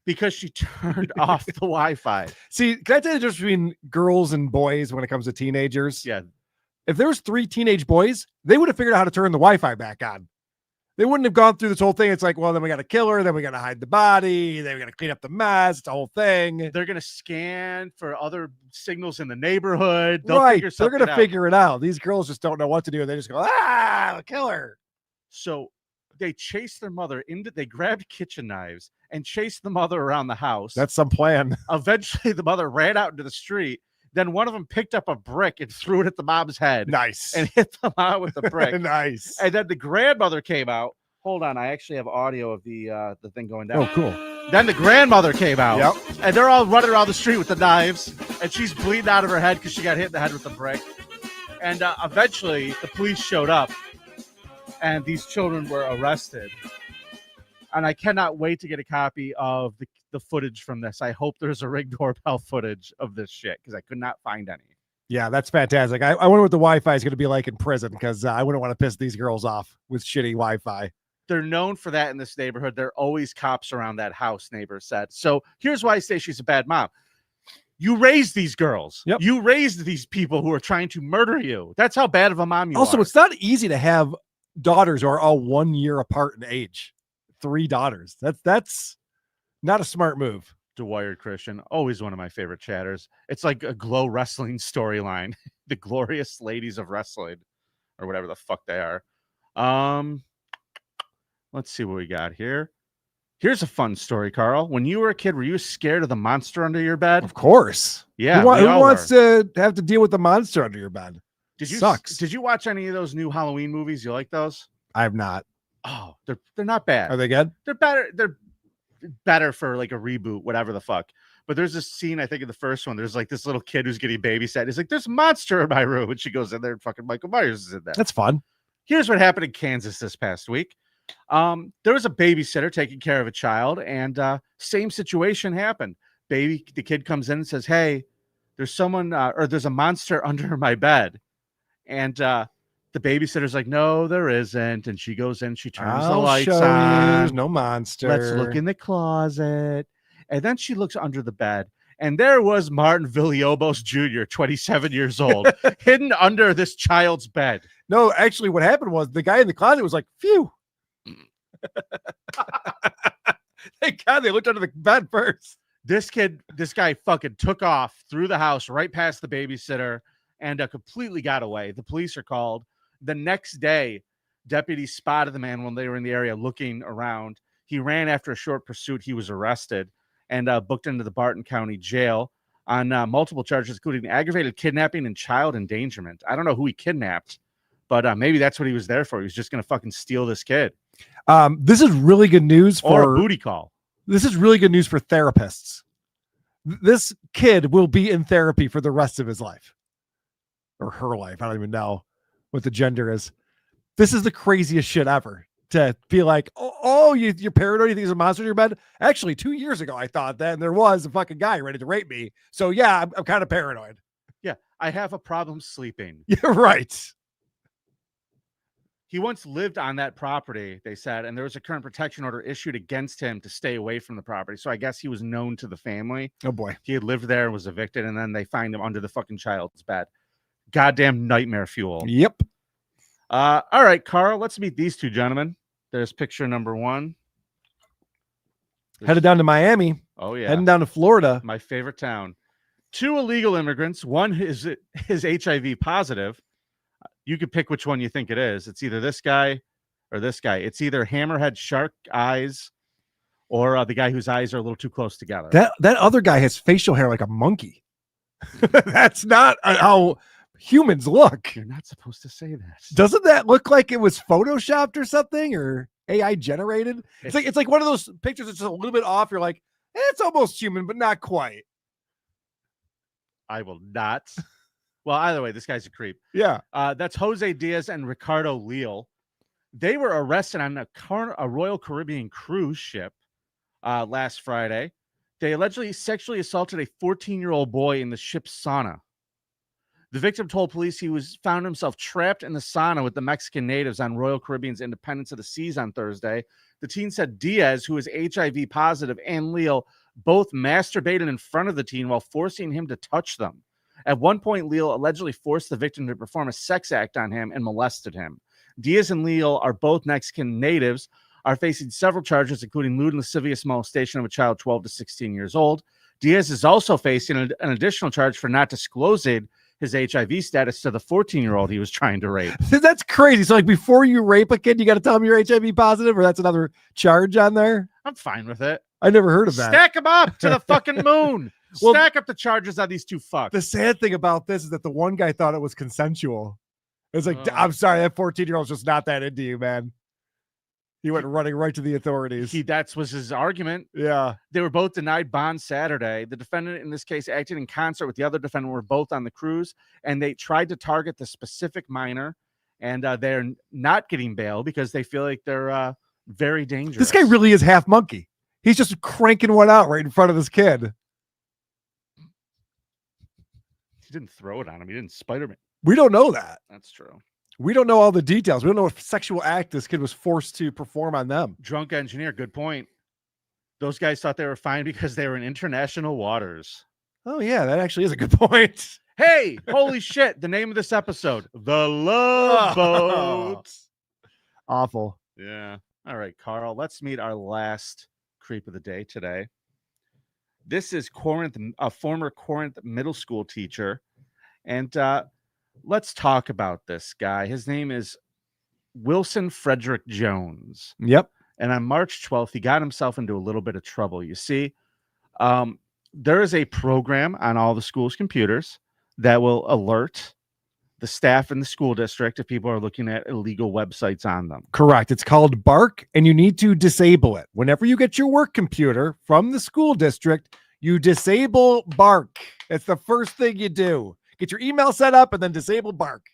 because she turned off the Wi-Fi. See, can I tell you the difference between girls and boys when it comes to teenagers? Yeah. If there was 3 teenage boys, they would have figured out how to turn the Wi-Fi back on. They wouldn't have gone through this whole thing. It's like, well, then we got to kill her. Then we got to hide the body. Then we got to clean up the mess. It's a whole thing. They're going to scan for other signals in the neighborhood. Right. They're They're going to figure it out. These girls just don't know what to do. They just go, I'll kill her. So they chased their mother they grabbed kitchen knives and chased the mother around the house. That's some plan. Eventually, the mother ran out into the street. Then one of them picked up a brick and threw it at the mom's head. Nice. And hit the mom with the brick. Nice. And then the grandmother came out. Hold on, I actually have audio of the thing going down. Oh, cool. Then the grandmother came out. Yep. And they're all running around the street with the knives. And she's bleeding out of her head because she got hit in the head with the brick. And eventually, the police showed up. and these children were arrested. And I cannot wait to get a copy of the footage from this. I hope there's a Ring doorbell footage of this shit because I could not find any. Yeah, that's fantastic. I wonder what the Wi-Fi is going to be like in prison because I wouldn't want to piss these girls off with shitty Wi-Fi. They're known for that in this neighborhood. There are always cops around that house, neighbor said. So here's why I say she's a bad mom. You raised these girls. Yep. You raised these people who are trying to murder you. That's how bad of a mom you are. Also, it's not easy to have daughters who are all 1 year apart in age. 3 daughters. That's not a smart move. DeWired Christian, always one of my favorite chatters. It's like a Glow wrestling storyline. The glorious ladies of wrestling, or whatever the fuck they are. Let's see what we got here. Here's a fun story, Carl. When you were a kid, were you scared of the monster under your bed? Of course. Yeah. Who wants to have to deal with the monster under your bed? Sucks. Did you watch any of those new Halloween movies? You like those? I have not. Oh, they're not bad. Are they good? They're better. They're better for like a reboot, whatever the fuck. But there's this scene, I think, in the first one. There's like this little kid who's getting babysat. He's like, "There's a monster in my room," and she goes in there, and fucking Michael Myers is in there. That's fun. Here's what happened in Kansas this past week. There was a babysitter taking care of a child, and same situation happened. The kid comes in and says, "Hey, there's someone, or there's a monster under my bed," and the babysitter's like, "No, there isn't." And she goes in, she turns the lights on. There's no monster. Let's look in the closet. And then she looks under the bed. And there was Martin Villalobos Jr., 27 years old, hidden under this child's bed. No, actually, what happened was the guy in the closet was like, phew. Thank God they looked under the bed first. This guy fucking took off through the house right past the babysitter and completely got away. The police are called. The next day, deputies spotted the man when they were in the area looking around. He ran after a short pursuit. He was arrested and booked into the Barton County Jail on multiple charges, including aggravated kidnapping and child endangerment. I don't know who he kidnapped, but maybe that's what he was there for. He was just going to fucking steal this kid. This is really good news for or a booty call. This is really good news for therapists. This kid will be in therapy for the rest of his life or her life. I don't even know what the gender is. This is the craziest shit ever. To be like, you're paranoid, you think there's a monster in your bed? Actually, 2 years ago, I thought that, and there was a fucking guy ready to rape me. So yeah, I'm kind of paranoid. Yeah, I have a problem sleeping. You're right. He once lived on that property, they said, and there was a current protection order issued against him to stay away from the property. So I guess he was known to the family. Oh boy. He had lived there and was evicted, and then they find him under the fucking child's bed. Goddamn nightmare fuel. Yep. All right, Carl, let's meet these two gentlemen. There's picture number one. Headed down to Miami. Oh, yeah. Heading down to Florida. My favorite town. 2 illegal immigrants. One is HIV positive. You could pick which one you think it is. It's either this guy or this guy. It's either hammerhead shark eyes or the guy whose eyes are a little too close together. That other guy has facial hair like a monkey. That's not how humans look. You're not supposed to say that. Doesn't that look like it was photoshopped or something or AI generated? It's like one of those pictures that's just a little bit off. You're like, it's almost human, but not quite. I will not. Well, either way, this guy's a creep. Yeah. That's Jose Diaz and Ricardo Leal. They were arrested on a Royal Caribbean cruise ship last Friday. They allegedly sexually assaulted a 14-year-old boy in the ship's sauna. The victim told police he found himself trapped in the sauna with the Mexican natives on Royal Caribbean's Independence of the Seas on Thursday. The teen said Diaz, who is HIV positive, and Leal both masturbated in front of the teen while forcing him to touch them. At one point, Leal allegedly forced the victim to perform a sex act on him and molested him. Diaz and Leal are both Mexican natives, are facing several charges, including lewd and lascivious molestation of a child 12 to 16 years old. Diaz is also facing an additional charge for not disclosing his HIV status to the 14-year-old he was trying to rape. That's crazy. So like before you rape a kid, you got to tell them you're HIV positive, or that's another charge on there? I'm fine with it. I never heard of that. Stack them up to the fucking moon. Well, stack up the charges on these two fucks. The sad thing about this is that the one guy thought it was consensual. It's like, I'm sorry, that 14-year-old's just not that into you, man. He went running right to the authorities. That was his argument. Yeah. They were both denied bond Saturday. The defendant in this case acted in concert with the other defendant. Were both on the cruise, and they tried to target the specific minor and they're not getting bail because they feel like they're very dangerous. This guy really is half monkey. He's just cranking one out right in front of his kid. He didn't throw it on him. He didn't Spider-Man. We don't know that. That's true. We don't know all the details. We don't know what sexual act this kid was forced to perform on them. Drunk engineer. Good point. Those guys thought they were fine because they were in international waters. Oh, yeah, that actually is a good point. Hey, holy shit. The name of this episode, The Love Boat. Awful. Yeah. All right, Karl, let's meet our last creep of the day today. This is Corinth, a former Corinth middle school teacher. And let's talk about this guy. His name is Wilson Frederick Jones. Yep. And on March 12th, he got himself into a little bit of trouble. You see, there is a program on all the school's computers that will alert the staff in the school district if people are looking at illegal websites on them. Correct. It's called Bark, and you need to disable it. Whenever you get your work computer from the school district, you disable Bark. It's the first thing you do. Get your email set up and then disable Bark.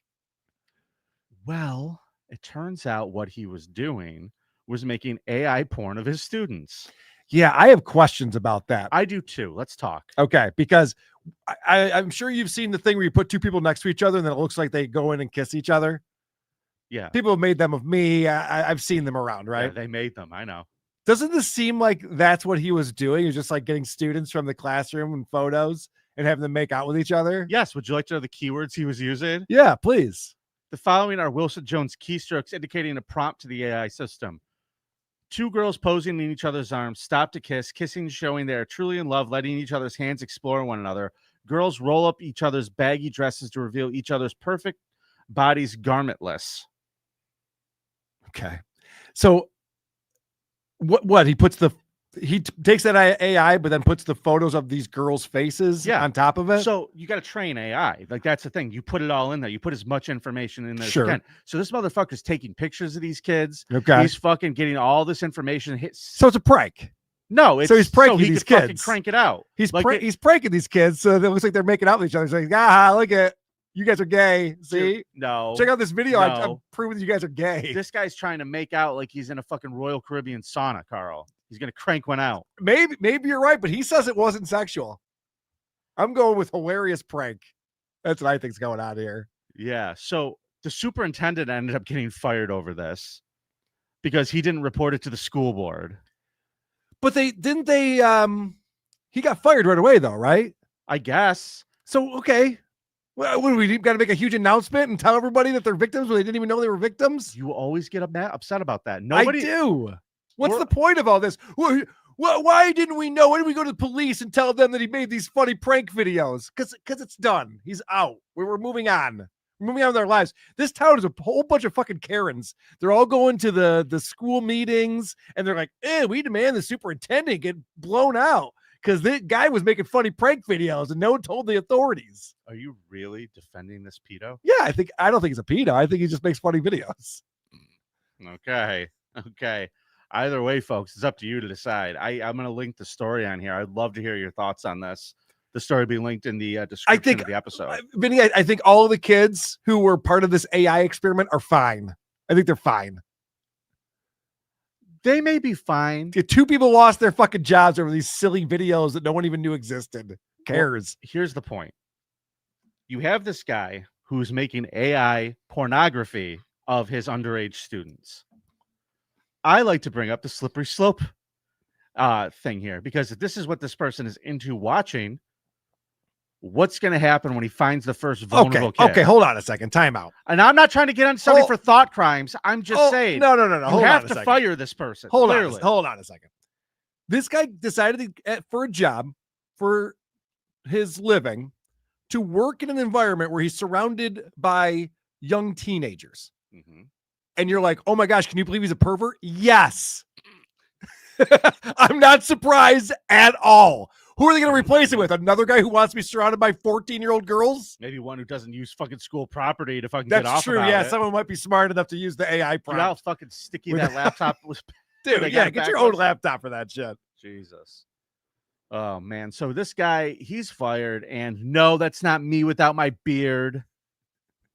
Well, it turns out what he was doing was making AI porn of his students. Yeah, I have questions about that. I do too. Let's talk. Okay, because I'm sure you've seen the thing where you put two people next to each other and then it looks like they go in and kiss each other. Yeah. People have made them of me. I've seen them around, right? Yeah, they made them. I know. Doesn't this seem like that's what he was doing? He was just like getting students from the classroom and photos and having them make out with each other? Yes. Would you like to know the keywords he was using? Yeah, please. The following are Wilson Jones keystrokes indicating a prompt to the AI system. Two girls posing in each other's arms, stop to kiss, kissing showing they are truly in love, letting each other's hands explore one another. Girls roll up each other's baggy dresses to reveal each other's perfect bodies garmentless. Okay. So what he puts takes that AI, but then puts the photos of these girls' faces on top of it. So you got to train AI. Like, that's the thing. You put it all in there. You put as much information in there as Sure. you can. So this motherfucker's taking pictures of these kids. Okay. He's fucking getting all this information. So it's a prank. No, it's so he's pranking he these could fucking kids. crank it out. He's Like he's pranking these kids, so it looks like they're making out with each other. He's like, look at you guys are gay. See? Dude, no. Check out this video. No. I'm proving you guys are gay. This guy's trying to make out like he's in a fucking Royal Caribbean sauna, Karl. He's gonna crank one out. Maybe you're right, but he says it wasn't sexual. I'm going with hilarious prank. That's what I think's going on here. Yeah. So the superintendent ended up getting fired over this because he didn't report it to the school board. But he got fired right away though, right? I guess. So okay. Well, what do we got to make a huge announcement and tell everybody that they're victims when they didn't even know they were victims? You always get upset about that. I do. What's the point of all this? Why didn't we know? Why didn't we go to the police and tell them that he made these funny prank videos? Because it's done. He's out. We're moving on. We're moving on with our lives. This town is a whole bunch of fucking Karens. They're all going to the school meetings and they're like, we demand the superintendent get blown out because the guy was making funny prank videos and no one told the authorities. Are you really defending this pedo? Yeah, I don't think he's a pedo. I think he just makes funny videos. Okay. Either way, folks, it's up to you to decide. I'm going to link the story on here. I'd love to hear your thoughts on this. The story will be linked in the description of the episode. Vinny, I think all of the kids who were part of this AI experiment are fine. I think they're fine. They may be fine. Two people lost their fucking jobs over these silly videos that no one even knew existed. Cares. Well, here's the point. You have this guy who's making AI pornography of his underage students. I like to bring up the slippery slope thing here, because if this is what this person is into watching, what's going to happen when he finds the first vulnerable kid? Okay, hold on a second. Time out. And I'm not trying to get on somebody for thought crimes. I'm just saying. No. You have to fire this person. Hold on a second. This guy decided for a job, for his living, to work in an environment where he's surrounded by young teenagers. Mm-hmm. And you're like, oh my gosh, can you believe he's a pervert? Yes. I'm not surprised at all. Who are they going to replace it with? Another guy who wants to be surrounded by 14-year-old girls? Maybe one who doesn't use fucking school property to fucking That's get off true. about Yeah, it. someone might be smart enough to use the AI prompt. Dude, how fucking sticky that laptop was. Dude, yeah, get your own laptop for that shit. Jesus. Oh, man. So this guy, he's fired. And no, that's not me without my beard.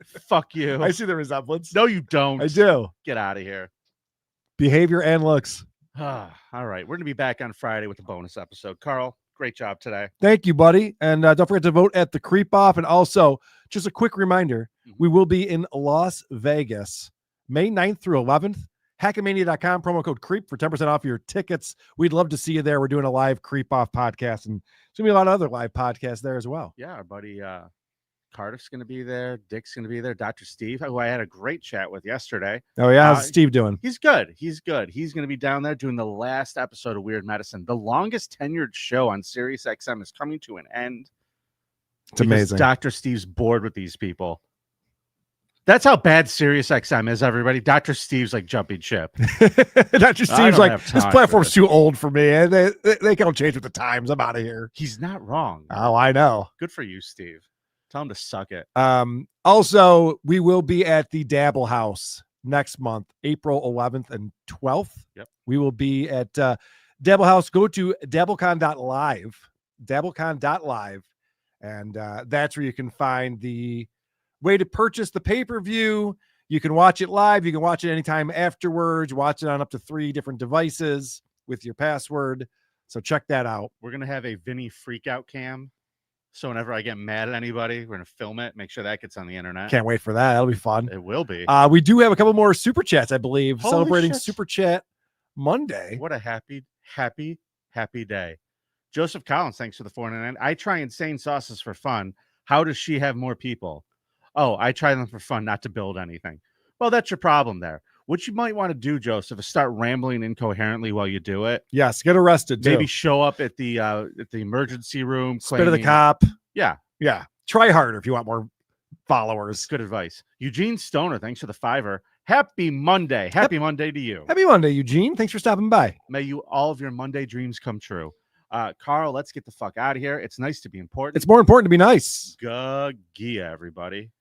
Fuck you. I see the resemblance. No, you don't. I do. Get out of here. Behavior and looks. All right. We're going to be back on Friday with a bonus episode. Carl, great job today. Thank you, buddy. And don't forget to vote at the Creep Off. And also, just a quick reminder, we will be in Las Vegas May 9th through 11th. Hackmania.com, promo code CREEP for 10% off your tickets. We'd love to see you there. We're doing a live Creep Off podcast, and there's going to be a lot of other live podcasts there as well. Yeah, our buddy Cardiff's going to be there. Dick's going to be there. Dr. Steve, who I had a great chat with yesterday. Oh, yeah? How's Steve doing? He's good. He's good. He's going to be down there doing the last episode of Weird Medicine. The longest tenured show on Sirius XM is coming to an end. It's amazing. Dr. Steve's bored with these people. That's how bad Sirius XM is, everybody. Dr. Steve's like jumping ship. Dr. Steve's like, this platform's too old for me. They can't change with the times. I'm out of here. He's not wrong. Oh, I know. Good for you, Steve. Tell him to suck it. Also, we will be at the Dabble House next month, April 11th and 12th. Yep. We will be at Dabble House. Go to dabblecon.live, dabblecon.live, and that's where you can find the way to purchase the pay-per-view. You can watch it live. You can watch it anytime afterwards. Watch it on up to 3 different devices with your password. So check that out. We're going to have a Vinny freakout cam. So whenever I get mad at anybody, we're going to film it, make sure that gets on the internet. Can't wait for that. That'll be fun. It will be. We do have a couple more Super Chats, I believe, Holy celebrating shit. Super Chat Monday. What a happy day. Joseph Collins, thanks for the 4.99. I try insane sauces for fun. How does she have more people? Oh, I try them for fun, not to build anything. Well, that's your problem there. What you might want to do, Joseph, is start rambling incoherently while you do it. Yes, get arrested too. Maybe show up at the emergency room. Spit at the cop. Yeah. Yeah. Try harder if you want more followers. Good advice. Eugene Stoner, thanks for the $5. Happy Monday. Happy Monday to you. Happy Monday, Eugene. Thanks for stopping by. May you all of your Monday dreams come true. Carl, let's get the fuck out of here. It's nice to be important. It's more important to be nice. Gia, everybody.